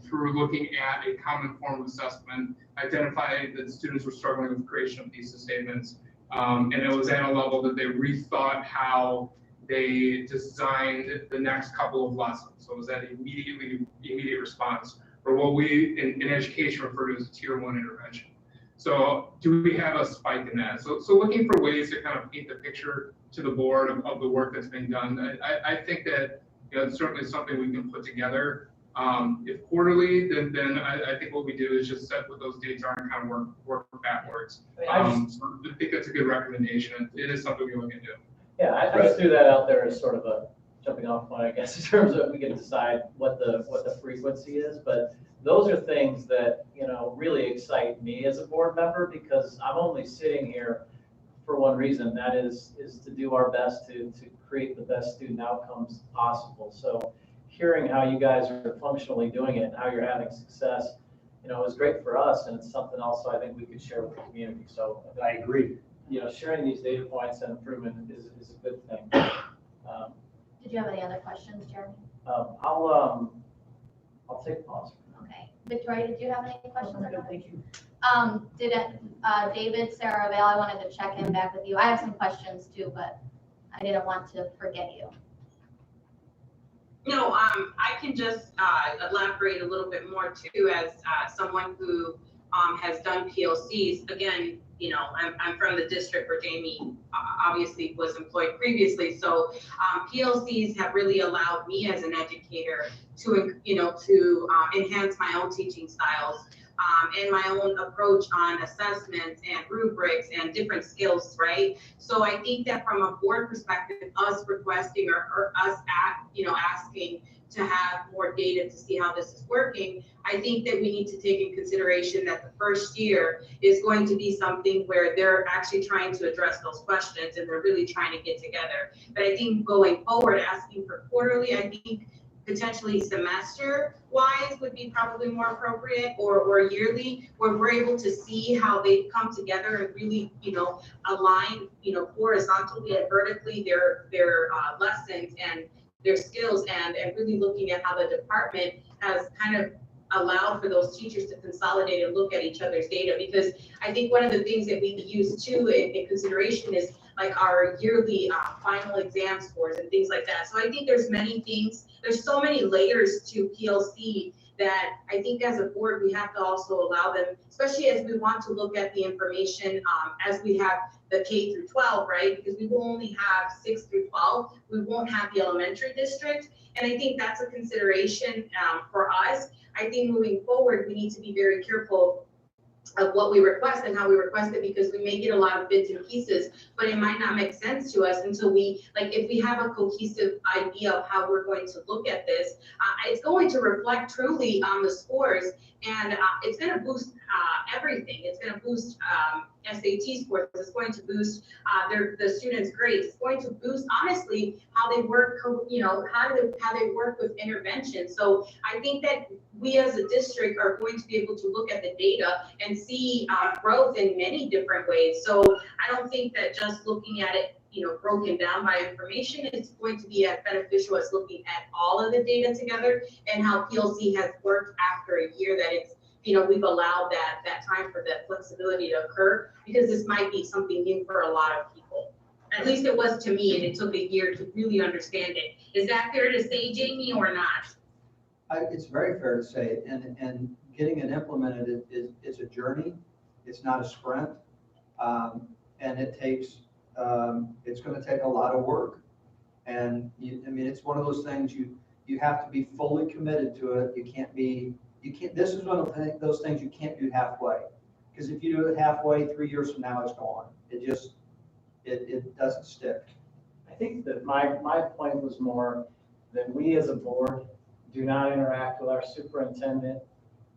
through looking at a common form of assessment, identified that students were struggling with creation of thesis statements. And it was at a level that they rethought how they designed the next couple of lessons. So it was that immediate response, or what we in education refer to as a tier 1 intervention. So do we have a spike in that? So looking for ways to kind of paint the picture to the board of the work that's being done. I think that it's certainly something we can put together. If quarterly, then I think what we do is just set what those dates are and kind of work backwards. So I think that's a good recommendation. It is something we look into. Yeah, I just threw that out there as sort of a jumping off point, I guess, in terms of we can decide what the frequency is. But those are things that, you know, really excite me as a board member, because I'm only sitting here for one reason, that is to do our best to create the best student outcomes possible. So hearing how you guys are functionally doing it and how you're having success, you know, is great for us, and it's something also I think we could share with the community. So I agree. you know, sharing these data points and improvement is a good thing. Did you have any other questions, Jeremy? I'll take a pause. Okay. Victoria, did you have any questions? or comments? Thank you. Did David, Sarah, Vale, I wanted to check in back with you. I have some questions too, but I didn't want to forget you. No, I can just elaborate a little bit more too, as someone who has done PLCs. Again, you know, I'm from the district where Jamie obviously was employed previously. So PLCs have really allowed me as an educator to, you know, to enhance my own teaching styles and my own approach on assessments and rubrics and different skills, right? So I think that from a board perspective, us requesting or us asking to have more data to see how this is working, I think that we need to take in consideration that the first year is going to be something where they're actually trying to address those questions and they're really trying to get together. But I think going forward, asking for quarterly, I think potentially semester-wise would be probably more appropriate, or yearly, where we're able to see how they come together and really, you know, align, you know, horizontally and vertically their lessons and their skills, and really looking at how the department has kind of allowed for those teachers to consolidate and look at each other's data. Because I think one of the things that we use too in consideration is like our yearly final exam scores and things like that. So I think there's many things, there's so many layers to PLC that I think as a board, we have to also allow them, especially as we want to look at the information as we have the K through 12, right? Because we will only have 6 through 12. We won't have the elementary district. And I think that's a consideration for us. I think moving forward, we need to be very careful of what we request and how we request it, because we may get a lot of bits and pieces, but it might not make sense to us until we, like, if we have a cohesive idea of how we're going to look at this, it's going to reflect truly on the scores, and it's going to boost everything. It's going to boost SAT scores. It's going to boost the students' grades. It's going to boost, honestly, how they work, you know, how they work with intervention. So I think that we as a district are going to be able to look at the data and see growth in many different ways. So I don't think that just looking at it, you know, broken down by information is going to be as beneficial as looking at all of the data together and how PLC has worked after a year that it's, you know, we've allowed that time for that flexibility to occur, because this might be something new for a lot of people. At least it was to me, and it took a year to really understand it. Is that fair to say, Jamie, or not? It's very fair to say, and getting it implemented is a journey. It's not a sprint, and it takes. It's going to take a lot of work, and I mean, it's one of those things you have to be fully committed to it. You can't. This is one of those things you can't do halfway, because if you do it halfway, 3 years from now, it's gone. It doesn't stick. I think that my point was more that we as a board do not interact with our superintendent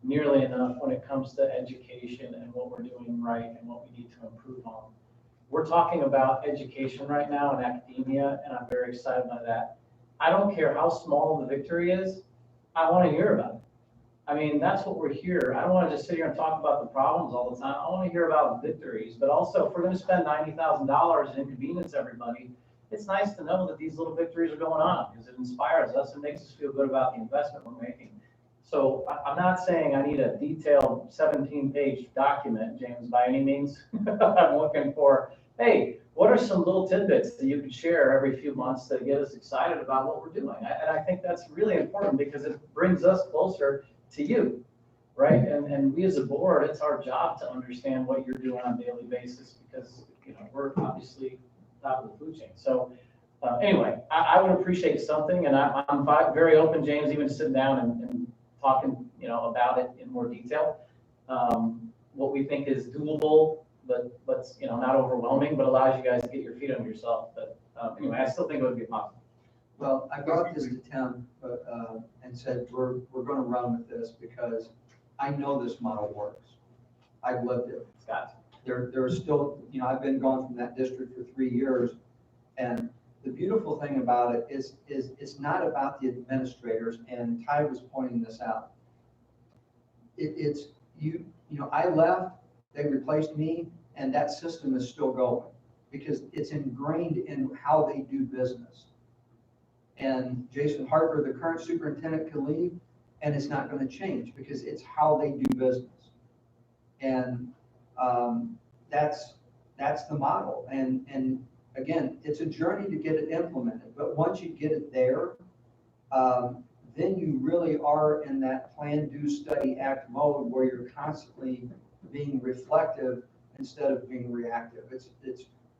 nearly enough when it comes to education and what we're doing right and what we need to improve on. We're talking about education right now in academia, and I'm very excited by that. I don't care how small the victory is, I want to hear about it. I mean, that's what we're here. I don't want to just sit here and talk about the problems all the time. I want to hear about victories, but also if we're going to spend $90,000 and inconvenience everybody, it's nice to know that these little victories are going on, because it inspires us and makes us feel good about the investment we're making. So I'm not saying I need a detailed 17-page document, James, by any means. I'm looking for, hey, what are some little tidbits that you could share every few months to get us excited about what we're doing? And I think that's really important, because it brings us closer to you, right? And we as a board, it's our job to understand what you're doing on a daily basis, because, you know, we're obviously top of the food chain. So anyway, I would appreciate something, and I'm very open, James, even sitting down and talking, you know, about it in more detail. What we think is doable, but you know, not overwhelming, but allows you guys to get your feet under yourself. But anyway, I still think it would be possible. Well, I brought this to Tim, and said, we're gonna run with this because I know this model works. I've lived it. It's got to. There are still, I've been gone from that district for 3 years. And the beautiful thing about it is it's not about the administrators, and Ty was pointing this out. It's I left, they replaced me, and that system is still going because it's ingrained in how they do business. And Jason Harper, the current superintendent, can leave, and it's not going to change because it's how they do business. And that's the model. And again, it's a journey to get it implemented, but once you get it there, then you really are in that plan, do, study, act mode where you're constantly being reflective instead of being reactive.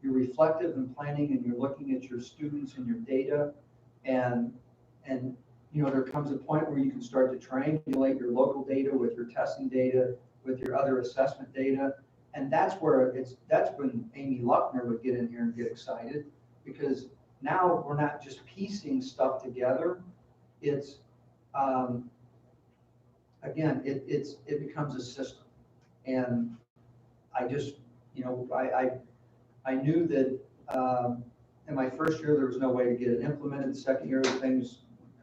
You're reflective and planning, and you're looking at your students and your data, and there comes a point where you can start to triangulate your local data with your testing data, with your other assessment data. And that's when Amy Luckner would get in here and get excited, because now we're not just piecing stuff together. It's, again, it becomes a system. And I just, I knew that in my first year, there was no way to get it implemented. The second year, things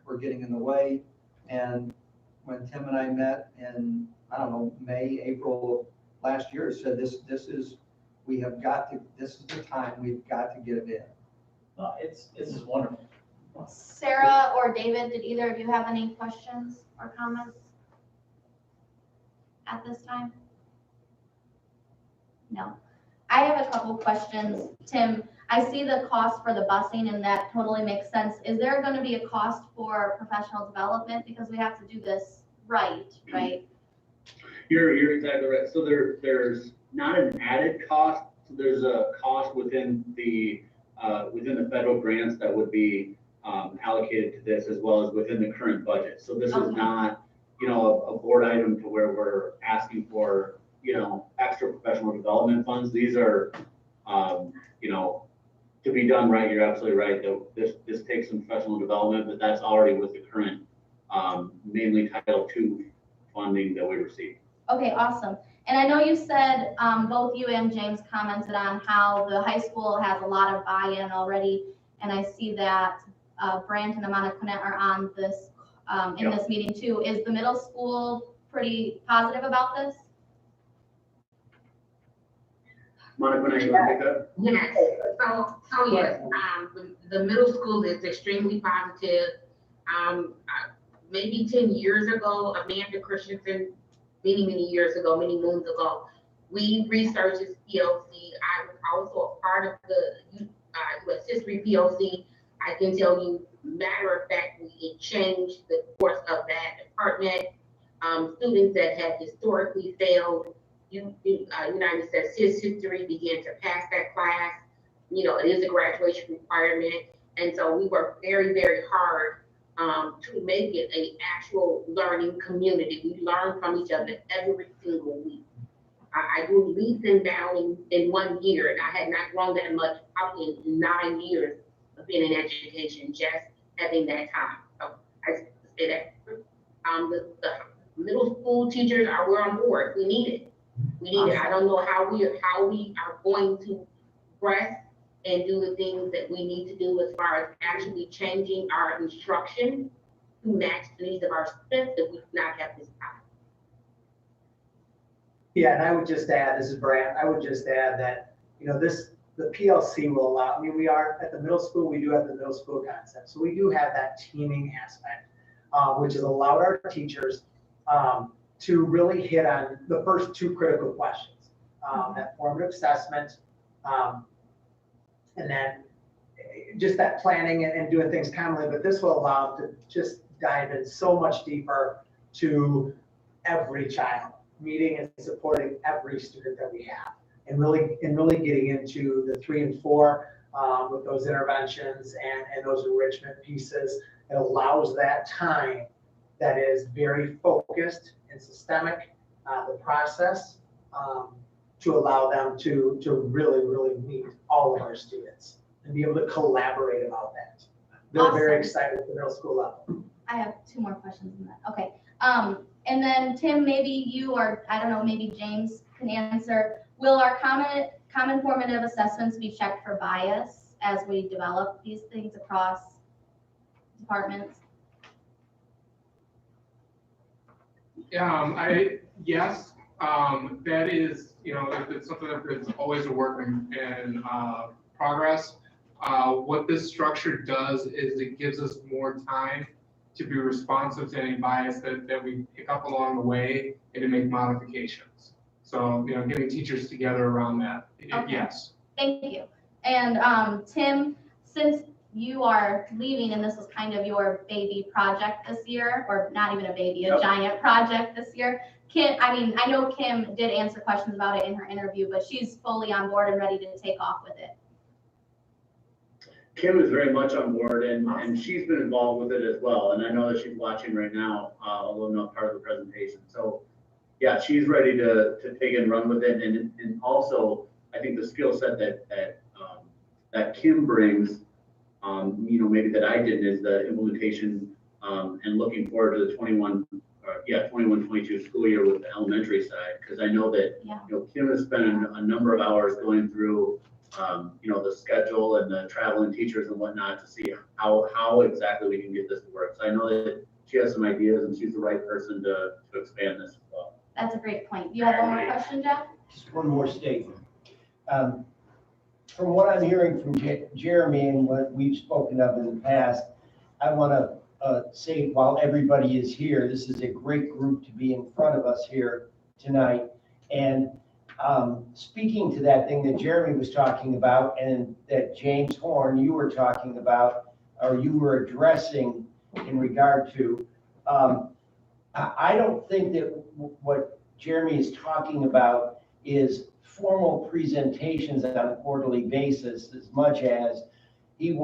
were getting in the way. And when Tim and I met in, I don't know, May, April of last year, said this is the time we've got to get it in. No, it's wonderful. Sarah or David, did either of you have any questions or comments at this time? No. I have a couple questions. Tim, I see the cost for the busing, and that totally makes sense. Is there going to be a cost for professional development? Because we have to do this right? You're exactly right. So there's not an added cost. So there's a cost within the federal grants that would be allocated to this, as well as within the current budget. So this is not, a board item to where we're asking for, extra professional development funds. These are, to be done right. You're absolutely right. This takes some professional development, but that's already with the current, mainly Title II funding that we receive. Okay, awesome. And I know you said, both you and James commented on how the high school has a lot of buy-in already. And I see that Brant and Amanda Quinette are on this, in this meeting too. Is the middle school pretty positive about this? Monica, you want to pick up? Yes, so yes, the middle school is extremely positive. Maybe 10 years ago, Amanda Christensen, many years ago, many moons ago, we researched this PLC. I was also a part of the U.S. History PLC. I can tell you, matter of fact, it changed the course of that department. Students that had historically failed United States history began to pass that class. It is a graduation requirement. And so we worked very, very hard to make it an actual learning community. We learn from each other every single week. I grew leaps and bounds in 1 year, and I had not grown that much probably in 9 years of being in education, just having that time. So I say that the middle school teachers we're on board. We need it. I don't know how we are going to press and do the things that we need to do as far as actually changing our instruction to match the needs of our students if we do not have this time. Yeah, and I would just add, this is Brant, I would just add that, the PLC will allow, we are at the middle school, we do have the middle school concept. So we do have that teaming aspect, which has allowed our teachers to really hit on the first two critical questions, that formative assessment, and then just that planning and doing things commonly. But this will allow them to just dive in so much deeper to every child, meeting and supporting every student that we have, and really getting into the 3 and 4 with those interventions and those enrichment pieces. It allows that time that is very focused and systemic, the process, to allow them to really meet all of our students and be able to collaborate about that. they're very Awesome. excited for middle school level. I have two more questions in that. Okay. And then Tim, maybe you or, I don't know, maybe James can answer. Will our common formative assessments be checked for bias as we develop these things across departments? Yes, that is, it's something that's always a work in progress. What this structure does is it gives us more time to be responsive to any bias that we pick up along the way and to make modifications. So, getting teachers together around that, Okay. yes. Thank you. And Tim, since you are leaving and this was kind of your baby project this year, or not even a baby, a giant project this year, I know Kim did answer questions about it in her interview, but she's fully on board and ready to take off with it. Kim is very much on board and she's been involved with it as well. And I know that she's watching right now, although not part of the presentation. So yeah, she's ready to take and run with it. And also, I think the skill set that Kim brings, maybe that I didn't, is the implementation and looking forward to the 21-22 school year with the elementary side. Because I know that, Kim has spent a number of hours going through the schedule and the traveling teachers and whatnot to see how exactly we can get this to work. So I know that she has some ideas and she's the right person to expand this as well. That's a great point. You have one more question, Jeff? Just one more statement. From what I'm hearing from Jeremy and what we've spoken of in the past, I want to say while everybody is here, this is a great group to be in front of us here tonight. And speaking to that thing that Jeremy was talking about and that James Horn, you were talking about, or you were addressing in regard to, I don't think that what Jeremy is talking about is formal presentations on a quarterly basis as much as he's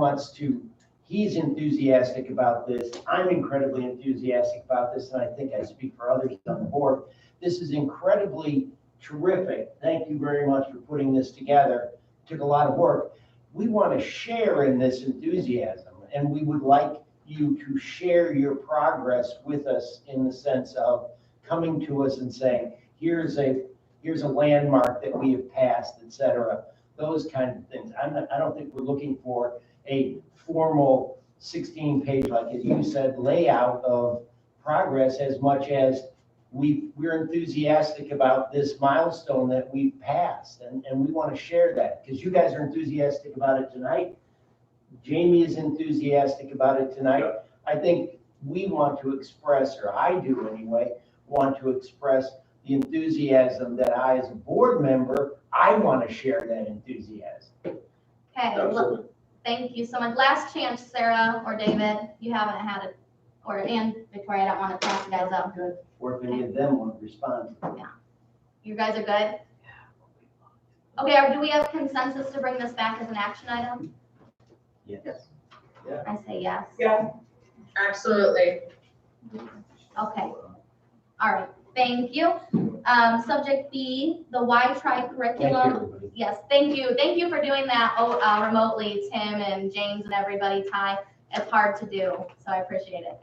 enthusiastic about this. I'm incredibly enthusiastic about this, and I think I speak for others on the board. This is incredibly terrific. Thank you very much for putting this together. Took a lot of work. We want to share in this enthusiasm, and we would like you to share your progress with us in the sense of coming to us and saying, here's a landmark that we have passed, et cetera, those kinds of things. I don't think we're looking for a formal 16-page, like as you said, layout of progress as much as we're enthusiastic about this milestone that we've passed, and we want to share that because you guys are enthusiastic about it tonight. Jamie is enthusiastic about it tonight. I think we want to express, or I do anyway, want to express the enthusiasm that I, as a board member, I want to share that enthusiasm. Okay, thank you so much. Last chance, Sarah or David, you haven't had it, and Victoria, I don't want to pass you guys up. Or if any of them want to respond. Yeah. You guys are good? Okay, do we have consensus to bring this back as an action item? Yes. I say yes. Yeah. Absolutely. Okay. All right, thank you. Subject B, the Y-Tri curriculum. Yes, thank you. Thank you for doing that remotely, Tim and James and everybody. Ty, it's hard to do, so I appreciate it.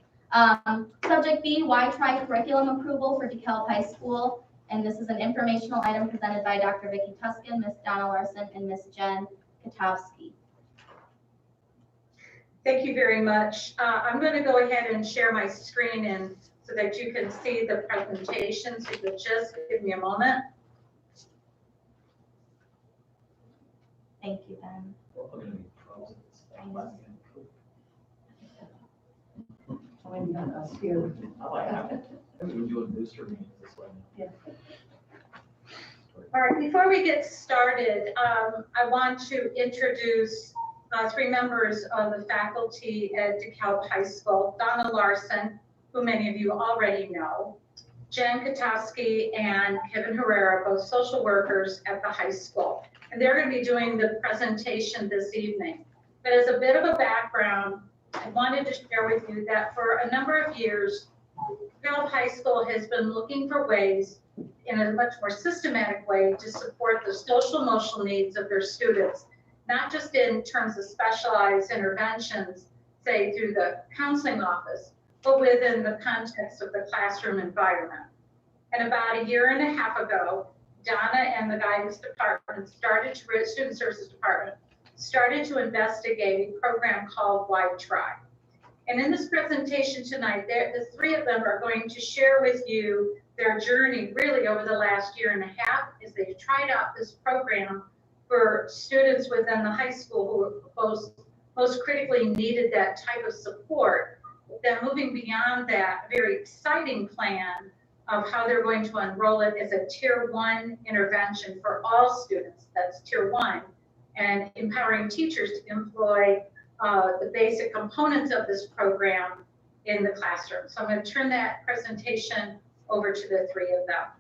Subject B, Y-Tri curriculum approval for DeKalb High School. And this is an informational item presented by Dr. Vicki Tuskin, Ms. Donna Larson, and Ms. Jen Katowski. Thank you very much. I'm going to go ahead and share my screen and so that you can see the presentation. So you could just give me a moment. Thank you, Ben. Us here. I like that. We're doing booster meetings this way. Yeah. All right, before we get started, I want to introduce three members of the faculty at DeKalb High School. Donna Larson, who many of you already know, Jen Katowski and Kevin Herrera, both social workers at the high school. And they're going to be doing the presentation this evening. But as a bit of a background, I wanted to share with you that for a number of years, DeKalb High School has been looking for ways in a much more systematic way to support the social emotional needs of their students, not just in terms of specialized interventions, say through the counseling office, but within the context of the classroom environment. And about a year and a half ago, Donna and the guidance department student services department, started to investigate a program called Why Try. And in this presentation tonight, the three of them are going to share with you their journey really over the last year and a half as they've tried out this program for students within the high school who most critically needed that type of support. Then moving beyond that, a very exciting plan of how they're going to enroll it as a tier 1 intervention for all students. That's tier 1, and empowering teachers to employ the basic components of this program in the classroom. So I'm going to turn that presentation over to the three of them.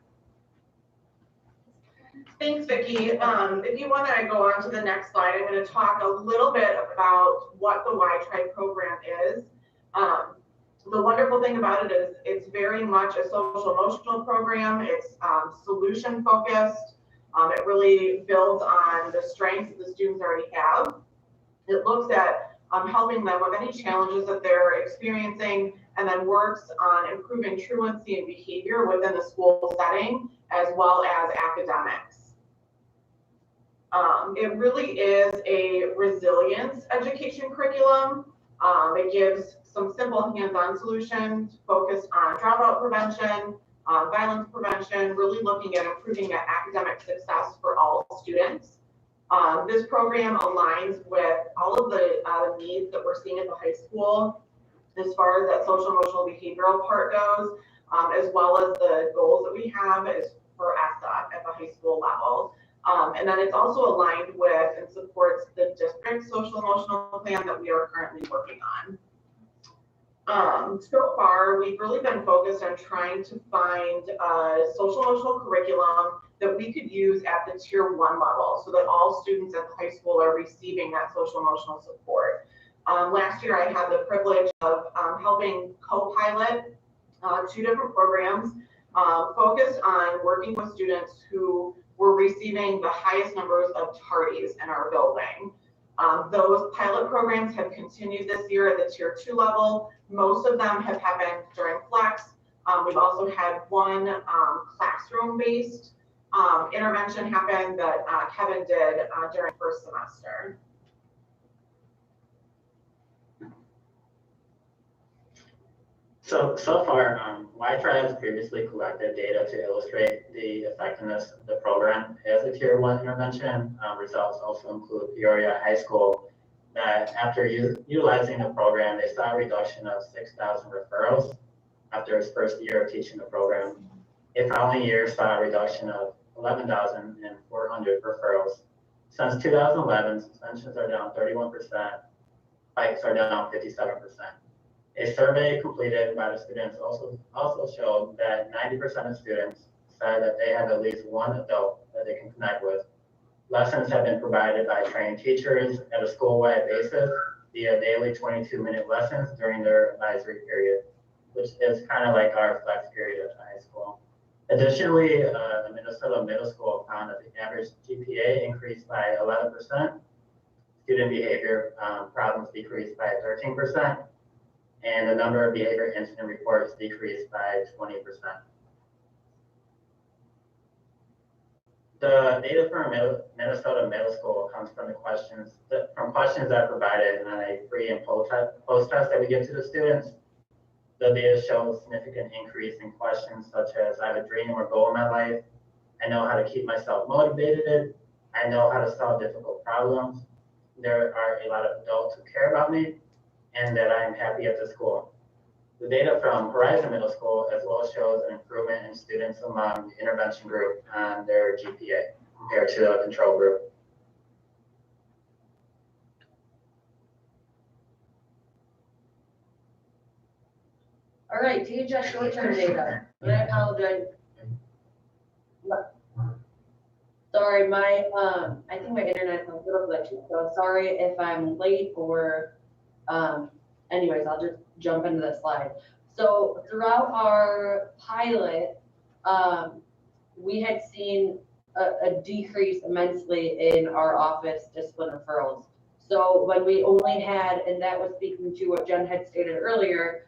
Thanks, Vicki. If you want to go on to the next slide, I'm going to talk a little bit about what the Why Try program is. The wonderful thing about it is it's very much a social emotional program. It's solution focused. It really builds on the strengths that the students already have. It looks at helping them with any challenges that they're experiencing, and then works on improving truancy and behavior within the school setting, as well as academics. It really is a resilience education curriculum. It gives some simple hands-on solutions focused on dropout prevention, violence prevention, really looking at improving academic success for all students. This program aligns with all of the needs that we're seeing at the high school as far as that social emotional behavioral part goes, as well as the goals that we have is for ESSA at the high school level. And then it's also aligned with and supports the district social emotional plan that we are currently working on. So far, we've really been focused on trying to find a social emotional curriculum that we could use at the tier 1 level so that all students at the high school are receiving that social emotional support. Last year, I had the privilege of helping co-pilot 2 different programs focused on working with students who were receiving the highest numbers of tardies in our building. Those pilot programs have continued this year at the tier 2 level. Most of them have happened during Flex. We've also had one classroom-based intervention happen that Kevin did during first semester. So far, Why Try has previously collected data to illustrate the effectiveness of the program as a tier 1 intervention. Results also include Peoria High School that after utilizing the program, they saw a reduction of 6,000 referrals after its first year of teaching the program. The following year saw a reduction of 11,400 referrals. Since 2011, suspensions are down 31%, spikes are down 57%. A survey completed by the students also showed that 90% of students said that they have at least one adult that they can connect with. Lessons have been provided by trained teachers at a school-wide basis via daily 22-minute lessons during their advisory period, which is kind of like our flex period at the high school. Additionally, the Minnesota Middle School found that the average GPA increased by 11%, student behavior problems decreased by 13%, and the number of behavior incident reports decreased by 20%. The data from Minnesota Middle School comes from questions that provided on a pre and post test that we give to the students. The data shows significant increase in questions such as, I have a dream or goal in my life, I know how to keep myself motivated, I know how to solve difficult problems, there are a lot of adults who care about me, and that I am happy at the school. The data from Horizon Middle School as well shows an improvement in students among the intervention group on their GPA compared to the control group. All right, DHS short-term data. I apologize. Sorry, I think my internet's a little glitchy, so sorry if I'm late or, anyways, I'll just jump into the slide. So throughout our pilot, we had seen a decrease immensely in our office discipline referrals. So when we only had, and that was speaking to what Jen had stated earlier,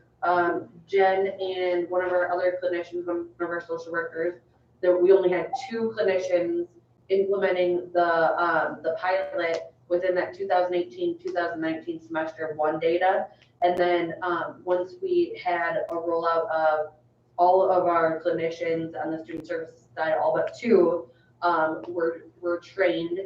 Jen and one of our other clinicians, one of our social workers, that we only had 2 clinicians implementing the pilot within that 2018-2019 semester of 1 data. And then once we had a rollout of all of our clinicians on the student services side, all but 2 were trained.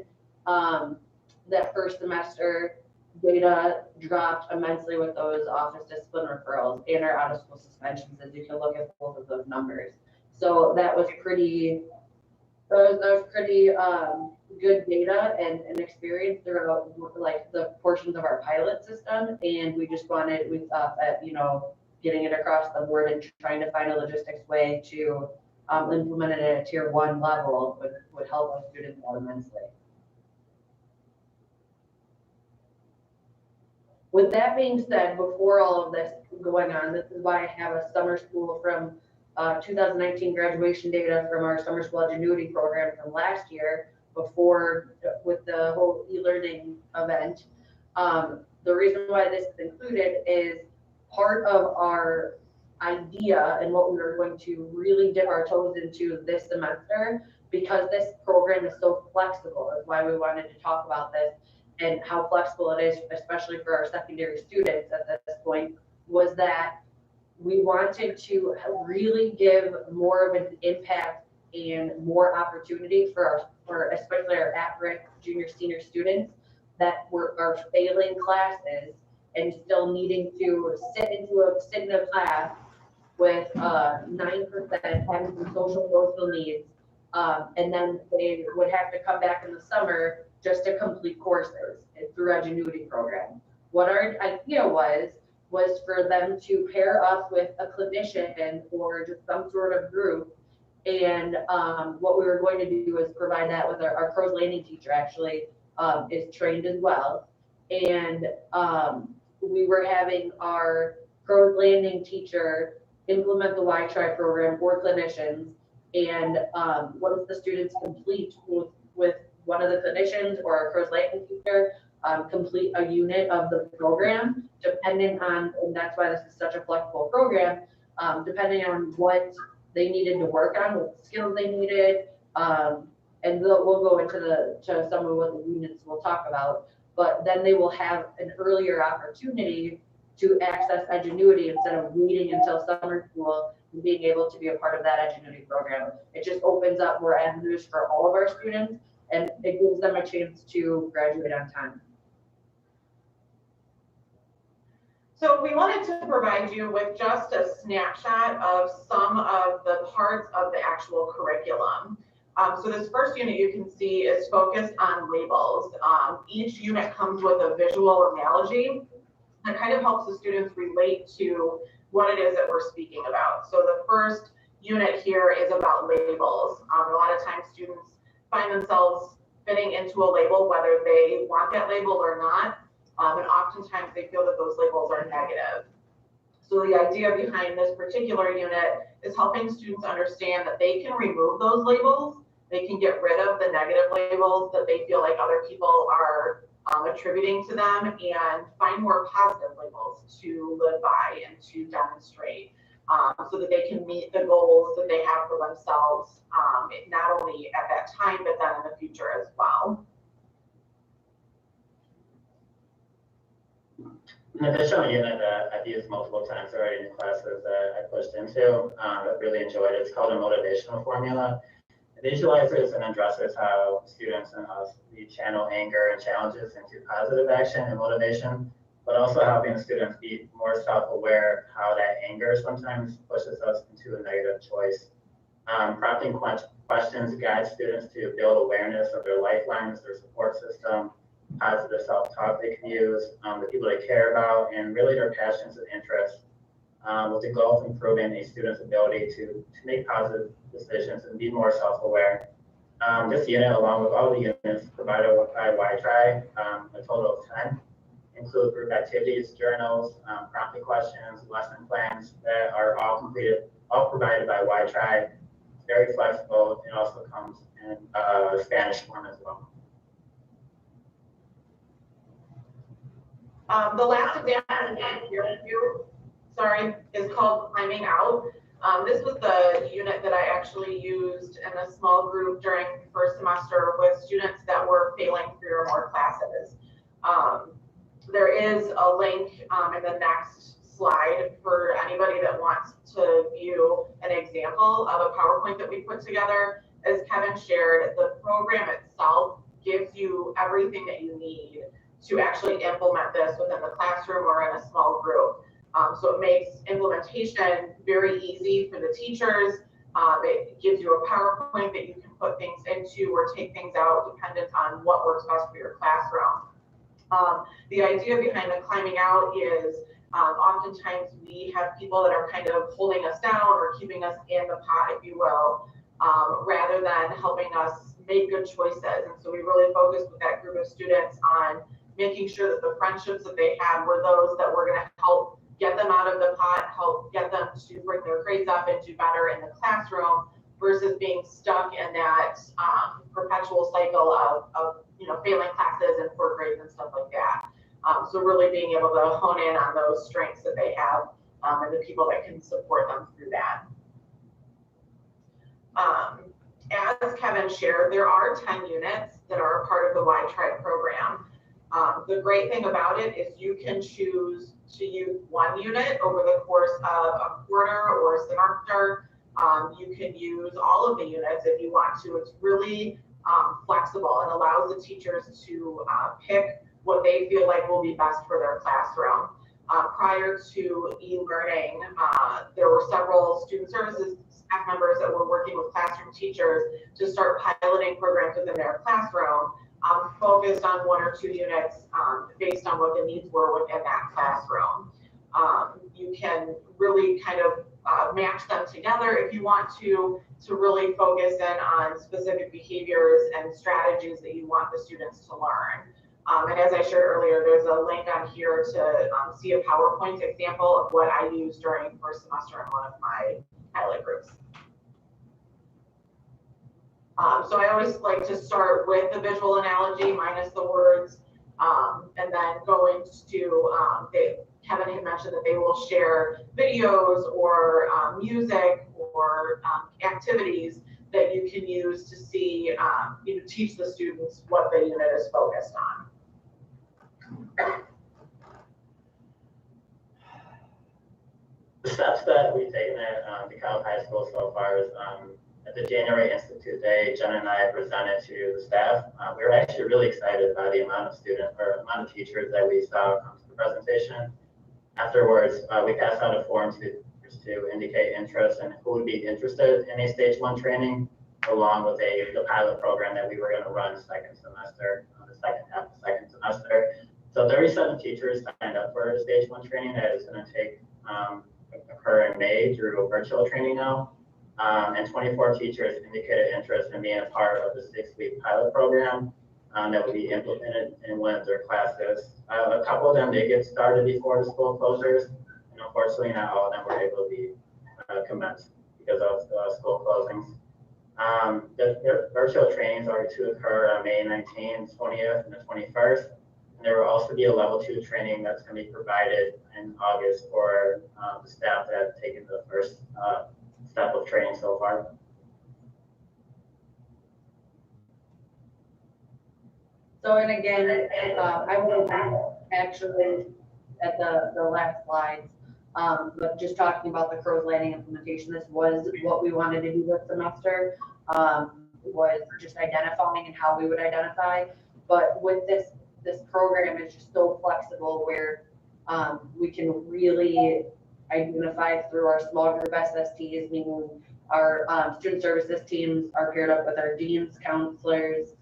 That first semester, data dropped immensely with those office discipline referrals and our out of school suspensions, as you can look at both of those numbers. So that was pretty good data and experience throughout like the portions of our pilot system. And we thought that, you know, getting it across the board and trying to find a logistics way to implement it at a tier 1 level would help our students out immensely. With that being said, before all of this going on, this is why I have a summer school from 2019 graduation data from our summer school ingenuity program from last year before with the whole e-learning event. The reason why this is included is part of our idea and what we were going to really dip our toes into this semester, because this program is so flexible, is why we wanted to talk about this and how flexible it is, especially for our secondary students at this point, was that we wanted to really give more of an impact and more opportunity for especially our at-risk junior, senior students that are failing classes and still needing to sit in a class with 9% having some social emotional needs, and then they would have to come back in the summer just to complete courses through our Ingenuity program. What our idea was for them to pair up with a clinician or just some sort of group. And what we were going to do is provide that with our Crow's Landing teacher actually is trained as well. And we were having our Crow's Landing teacher implement the Y-Try program for clinicians. And once the students complete with one of the clinicians or our Crow's Landing teacher, complete a unit of the program, depending on, and that's why this is such a flexible program, depending on what they needed to work on, what skills they needed, and we'll go into some of what the units we'll talk about, but then they will have an earlier opportunity to access Edgenuity instead of waiting until summer school and being able to be a part of that Edgenuity program. It just opens up more avenues for all of our students, and it gives them a chance to graduate on time. So we wanted to provide you with just a snapshot of some of the parts of the actual curriculum. So this first unit you can see is focused on labels. Each unit comes with a visual analogy that kind of helps the students relate to what it is that we're speaking about. So the first unit here is about labels. A lot of times students find themselves fitting into a label whether they want that label or not. And oftentimes they feel that those labels are negative. So the idea behind this particular unit is helping students understand that they can remove those labels. They can get rid of the negative labels that they feel like other people are attributing to them, and find more positive labels to live by and to demonstrate, so that they can meet the goals that they have for themselves, not only at that time, but then in the future as well. An additional unit that I've used multiple times already in classes that I pushed into, I really enjoyed it. It's called a motivational formula. It visualizes and addresses how students and us, we channel anger and challenges into positive action and motivation, but also helping students be more self-aware how that anger sometimes pushes us into a negative choice. Prompting questions guide students to build awareness of their lifelines, their support system, positive self-talk they can use, the people they care about, and really their passions and interests, with the goal of improving a student's ability to make positive decisions and be more self-aware. This unit, along with all the units provided by Y-Try, a total of 10, include group activities, journals, prompting questions, lesson plans that are all provided by Y-Try. It's very flexible. It also comes in Spanish form as well. The last example I'm going to share with you, sorry, is called Climbing Out. This was the unit that I actually used in a small group during first semester with students that were failing 3 or more classes. There is a link in the next slide for anybody that wants to view an example of a PowerPoint that we put together. As Kevin shared, the program itself gives you everything that you need to actually implement this within the classroom or in a small group. So it makes implementation very easy for the teachers. It gives you a PowerPoint that you can put things into or take things out dependent on what works best for your classroom. The idea behind the Climbing Out is oftentimes we have people that are kind of holding us down or keeping us in the pot, if you will, rather than helping us make good choices. And so we really focused with that group of students on making sure that the friendships that they had were those that were going to help get them out of the pot, help get them to bring their grades up and do better in the classroom versus being stuck in that perpetual cycle of failing classes and poor grades and stuff like that. So really being able to hone in on those strengths that they have and the people that can support them through that. As Kevin shared, there are 10 units that are a part of the Y-Tribe program. The great thing about it is you can choose to use 1 unit over the course of a quarter or a semester. You can use all of the units if you want to. It's really flexible and allows the teachers to pick what they feel like will be best for their classroom. Prior to e-learning, there were several student services staff members that were working with classroom teachers to start piloting programs within their classroom, focused on 1 or 2 units based on what the needs were within that classroom. You can really kind of match them together if you want to really focus in on specific behaviors and strategies that you want the students to learn. And as I shared earlier, there's a link on here to see a PowerPoint example of what I used during first semester in one of my pilot groups. So I always like to start with the visual analogy minus the words, and then go into, Kevin had mentioned that they will share videos or music or activities that you can use to see, teach the students what the unit is focused on. The steps that we've taken at DeKalb High School so far is at the January Institute Day, Jen and I presented to the staff. We were actually really excited by the amount of teachers that we saw come to the presentation. Afterwards, we passed out a form to indicate interest and who would be interested in a stage 1 training, along with the pilot program that we were going to run the second semester, the second half of the second semester. So 37 teachers signed up for stage 1 training that is going to occur in May through virtual training now. And 24 teachers indicated interest in being a part of the 6-week pilot program that would be implemented in one of their classes. A couple of them did get started before the school closures, and unfortunately not all of them were able to be commenced because of school closings. The virtual trainings are to occur on May 19th, 20th, and the 21st. And there will also be a level 2 training that's going to be provided in August for the staff that have taken the first step of training so far. So, and again, I will actually at the last slides, but just talking about the Crow's Landing implementation, this was what we wanted to do this semester, was just identifying and how we would identify. But with this program, it's just so flexible where we can really identify through our small group SSTs, meaning our student services teams are paired up with our deans, counselors,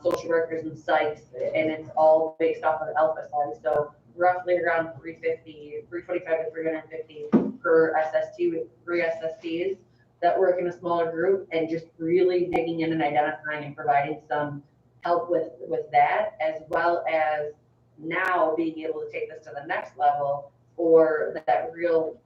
social workers, and psychs, and it's all based off of alpha size. So roughly around 325 to 350 per SST with 3 SSTs that work in a smaller group, and just really digging in and identifying and providing some help with that, as well as now being able to take this to the next level for that real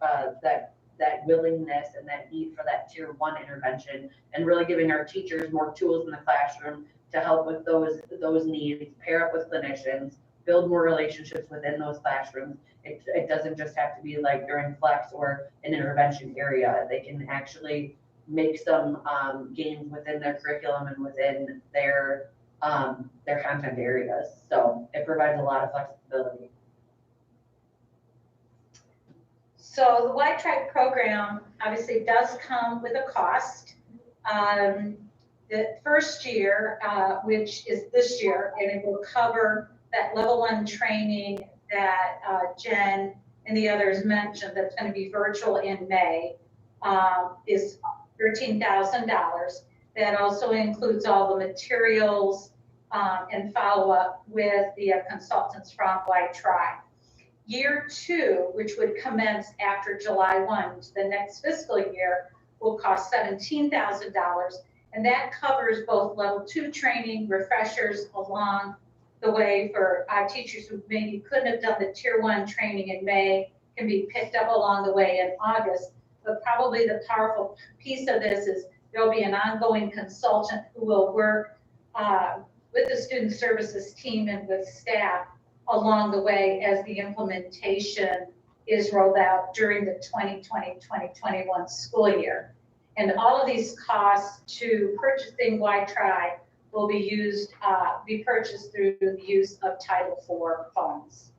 that willingness and that need for that tier 1 intervention, and really giving our teachers more tools in the classroom to help with those needs, pair up with clinicians, build more relationships within those classrooms. It doesn't just have to be like during flex or an intervention area. They can actually make some gains within their curriculum and within their content areas. So it provides a lot of flexibility. So the White Tribe program obviously does come with a cost. The first year, which is this year, and it will cover that level 1 training that Jen and the others mentioned that's going to be virtual in May, is $13,000. That also includes all the materials and follow-up with the consultants from White Tribe. Year 2, which would commence after July 1 to the next fiscal year, will cost $17,000, and that covers both level 2 training, refreshers along the way for teachers who maybe couldn't have done the tier 1 training in May, can be picked up along the way in August. But probably the powerful piece of this is there'll be an ongoing consultant who will work with the student services team and with staff along the way as the implementation is rolled out during the 2020-2021 school year. And all of these costs to purchasing White Tribe will be purchased through the use of Title IV funds.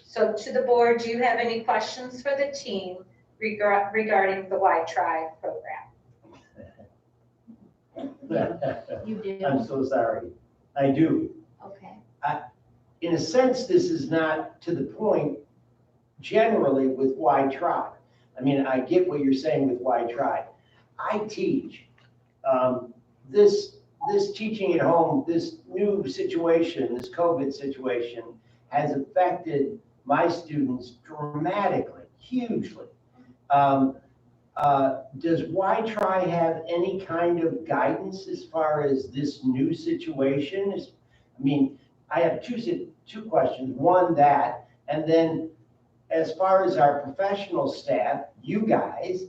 So to the board, do you have any questions for the team regarding the White Tribe program? You do? I'm so sorry. I do. Okay. In a sense, this is not to the point generally with White Tribe. I mean, I get what you're saying with White Tribe. I teach. This teaching at home, this new situation, this COVID situation has affected my students dramatically, hugely. Does White Tribe have any kind of guidance as far as this new situation? I mean, I have two questions. One, that, and then as far as our professional staff, you guys,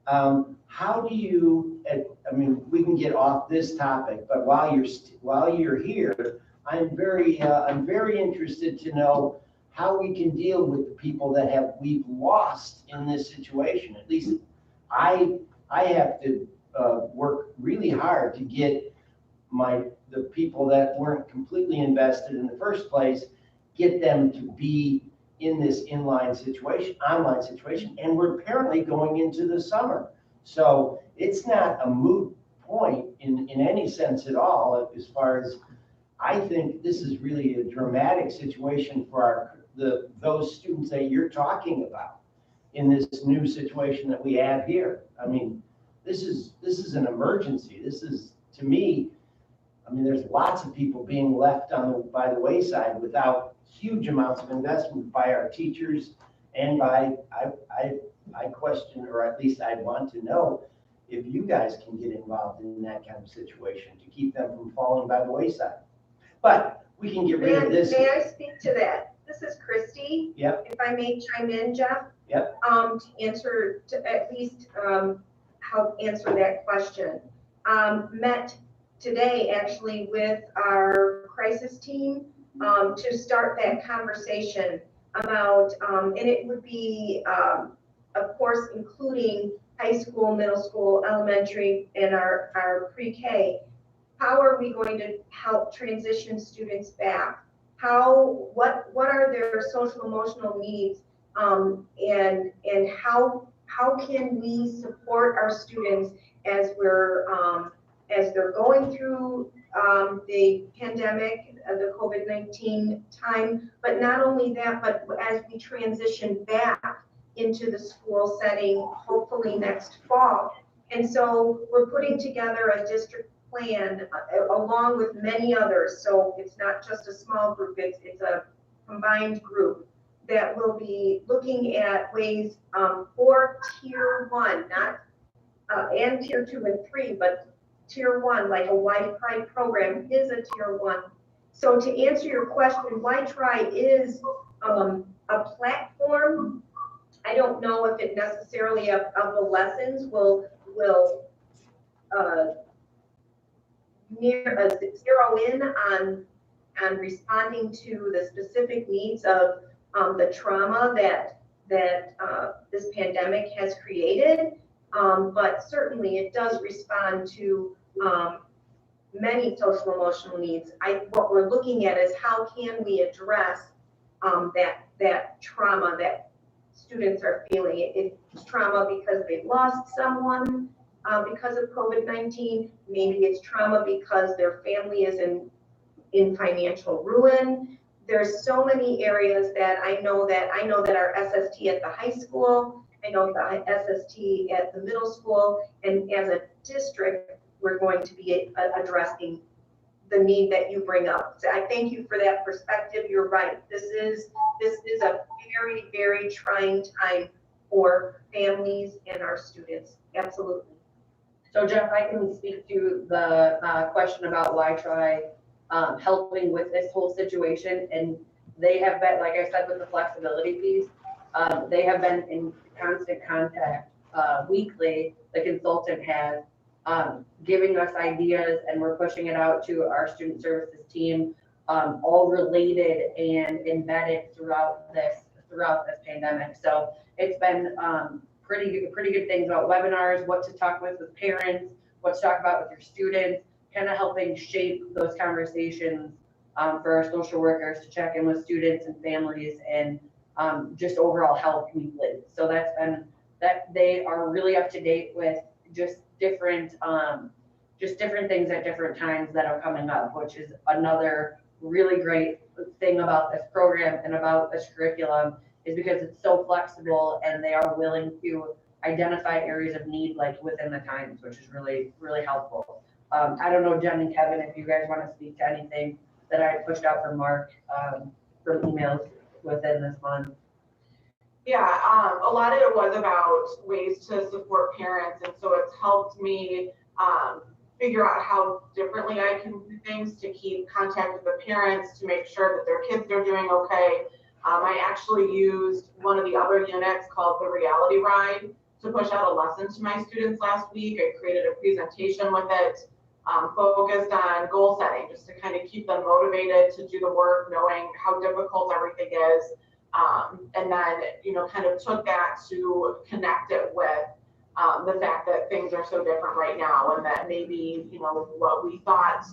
how do you, I mean, we can get off this topic, but while you're here, I'm very interested to know how we can deal with the people that we've lost in this situation. At least I have to work really hard to get the people that weren't completely invested in the first place, get them to be in this online situation, and we're apparently going into the summer. So it's not a moot point in any sense at all, as far as I think this is really a dramatic situation for those students that you're talking about in this new situation that we have here. I mean, this is an emergency. This is, to me, I mean, there's lots of people being left by the wayside without huge amounts of investment by our teachers and by, I question, or at least I want to know if you guys can get involved in that kind of situation to keep them from falling by the wayside. But we can get rid of this. May I speak to that? This is Christy. Yep. If I may chime in, Jeff. Yep. To at least help answer that question. Met today actually with our crisis team to start that conversation about, and it would be, of course, including high school, middle school, elementary, and our pre-K. How are we going to help transition students back? What are their social emotional needs, and how can we support our students as they're going through the pandemic, the COVID-19 time, but not only that, but as we transition back into the school setting, hopefully next fall. And so we're putting together a district plan along with many others. So it's not just a small group, it's a combined group that will be looking at ways for tier 1, not and tier 2 and 3, but tier 1, like a White Tribe program is a tier 1. So to answer your question, White Tribe is a platform. I don't know if it necessarily of the lessons will zero in on responding to the specific needs of the trauma that this pandemic has created. But certainly it does respond to many social emotional needs. What we're looking at is how can we address that trauma that students are feeling. It's trauma because they've lost someone because of COVID-19. Maybe it's trauma because their family is in financial ruin. There's so many areas that I know that our SST at the high school, I know the SST at the middle school, and as a district, we're going to be addressing the need that you bring up. So I thank you for that perspective. You're right. This is a very, very trying time for families and our students. Absolutely. So Jeff, I can speak to the question about Y-Tri helping with this whole situation. And they have been, like I said, with the flexibility piece, they have been in constant contact weekly. The consultant has giving us ideas, and we're pushing it out to our student services team, all related and embedded throughout this pandemic. So it's been pretty good things about webinars, what to talk with parents, what to talk about with your students, kind of helping shape those conversations for our social workers to check in with students and families, and just overall health weekly. So that's been that they are really up to date with just different things at different times that are coming up, which is another really great thing about this program and about this curriculum, is because it's so flexible and they are willing to identify areas of need like within the times, which is really, really helpful. I don't know, Jen and Kevin, if you guys want to speak to anything that I pushed out from Mark from emails within this month. Yeah, a lot of it was about ways to support parents, and so it's helped me figure out how differently I can do things to keep contact with the parents, to make sure that their kids are doing okay. I actually used one of the other units called the Reality Ride to push out a lesson to my students last week. I created a presentation with it, focused on goal setting, just to kind of keep them motivated to do the work, knowing how difficult everything is. And then, kind of took that to connect it with the fact that things are so different right now, and that maybe, what we thought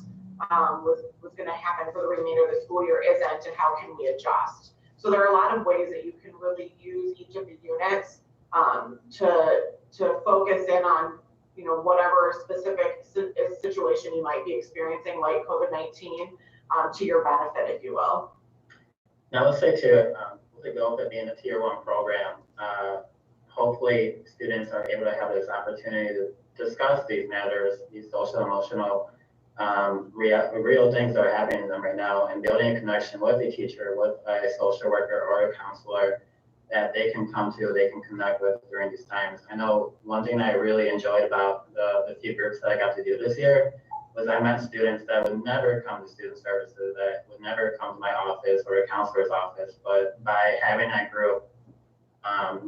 was going to happen for the remainder of the school year isn't, and how can we adjust? So there are a lot of ways that you can really use each of the units to focus in on, whatever specific situation you might be experiencing, like COVID-19, to your benefit, if you will. Now let's say to the goal of it being a tier 1 program, hopefully students are able to have this opportunity to discuss these matters, these social emotional real things that are happening to them right now, and building a connection with a teacher, with a social worker or a counselor that they can come to, they can connect with during these times. I know one thing I really enjoyed about the few groups that I got to do this year was I met students that would never come to student services, that would never come to my office or a counselor's office, but by having that group,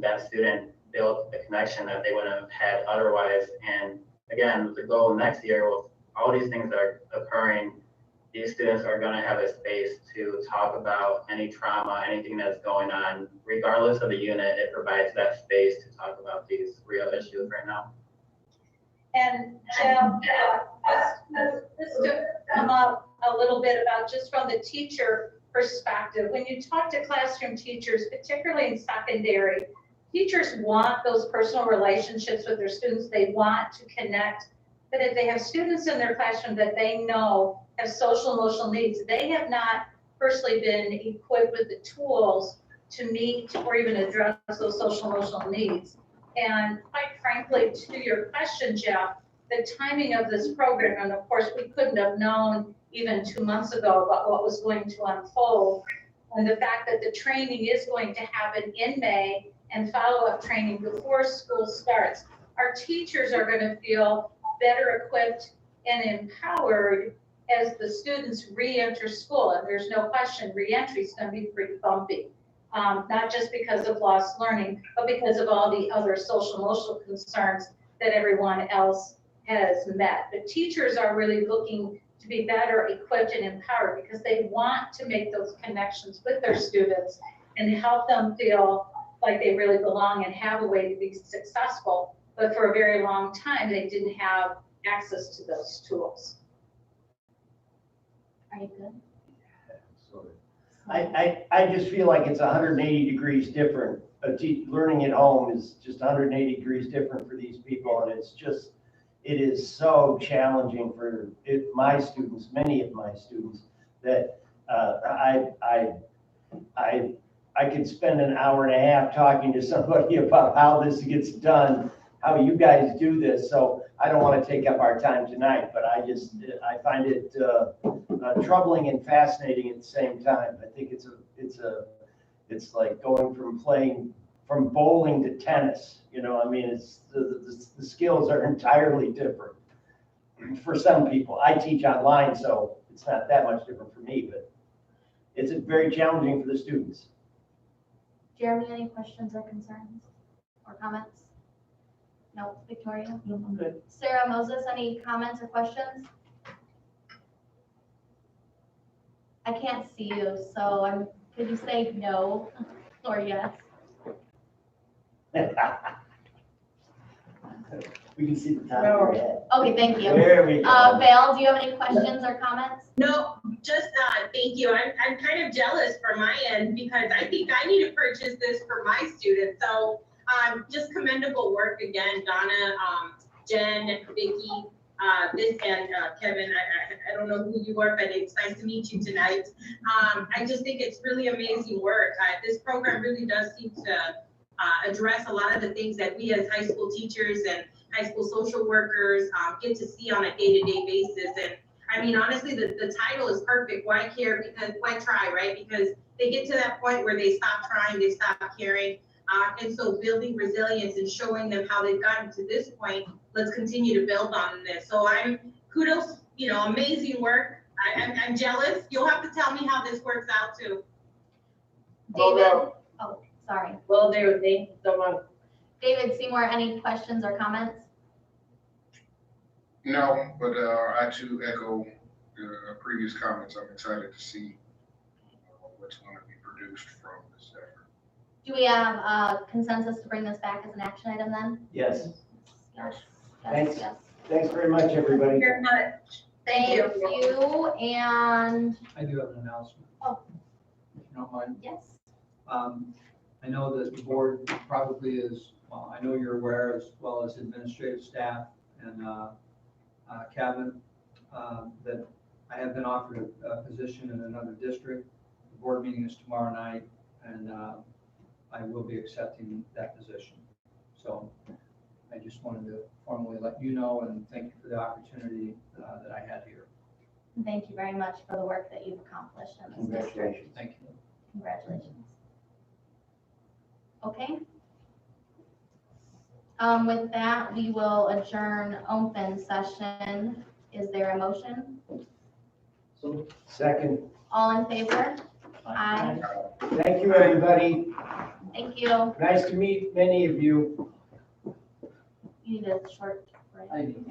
that student built a connection that they wouldn't have had otherwise. And again, the goal next year, with all these things that are occurring, these students are going to have a space to talk about any trauma, anything that's going on, regardless of the unit. It provides that space to talk about these real issues right now. And just to come up a little bit about just from the teacher perspective, when you talk to classroom teachers, particularly in secondary, teachers want those personal relationships with their students. They want to connect. But if they have students in their classroom that they know have social emotional needs, they have not personally been equipped with the tools to meet or even address those social emotional needs. And quite frankly, to your question, Jeff, the timing of this program, and of course we couldn't have known even 2 months ago about what was going to unfold, and the fact that the training is going to happen in May and follow-up training before school starts, our teachers are going to feel better equipped and empowered as the students re-enter school. And there's no question re-entry is going to be pretty bumpy, not just because of lost learning, but because of all the other social emotional concerns that everyone else has met. The teachers are really looking to be better equipped and empowered because they want to make those connections with their students and help them feel like they really belong and have a way to be successful. But for a very long time, they didn't have access to those tools. Are you good? I just feel like it's 180 degrees different. Learning at home is just 180 degrees different for these people, and it is so challenging for my students, many of my students, that I could spend an hour and a half talking to somebody about how this gets done, how you guys do this. So I don't want to take up our time tonight, but I find it troubling and fascinating at the same time. I think it's like going from bowling to tennis. You know, I mean, it's the skills are entirely different for some people. I teach online, so it's not that much different for me, but it's very challenging for the students. Jeremy, any questions or concerns or comments? No, Victoria? No, I'm good. Sarah Moses, any comments or questions? I can't see you, so could you say no or yes? We can see the top of your head. Okay, thank you. There we go. Val, do you have any questions or comments? No, just thank you. I'm kind of jealous for my end because I think I need to purchase this for my students. So just commendable work again, Donna, Jen, Vicki, and Kevin. I don't know who you are, but it's nice to meet you tonight. I just think it's really amazing work. This program really does seem to address a lot of the things that we as high school teachers and high school social workers get to see on a day-to-day basis. And I mean, honestly, the title is perfect. Why care? Because why try, right? Because they get to that point where they stop trying, they stop caring. And so building resilience and showing them how they've gotten to this point, let's continue to build on this. So kudos, amazing work. I'm jealous. You'll have to tell me how this works out too. David, sorry. Well, they thank you so much. David Seymour, any questions or comments? No, but I too echo the previous comments. I'm excited to see what's going to be produced from this effort. Do we have consensus to bring this back as an action item then? Yes. Yes. Thanks. Yes. Thanks very much, everybody. Thank you very much. Thank you, and. I do have an announcement. Oh. If you don't mind. Yes. I know that the board probably is, well, I know you're aware as well as administrative staff and cabinet, that I have been offered a position in another district. The board meeting is tomorrow night, and I will be accepting that position. So I just wanted to formally let you know and thank you for the opportunity that I had here. Thank you very much for the work that you've accomplished in this district. Thank you. Congratulations. Okay. With that, we will adjourn open session. Is there a motion? Second. All in favor? Aye. Thank you, everybody. Thank you. Nice to meet many of you. You need a short break. I need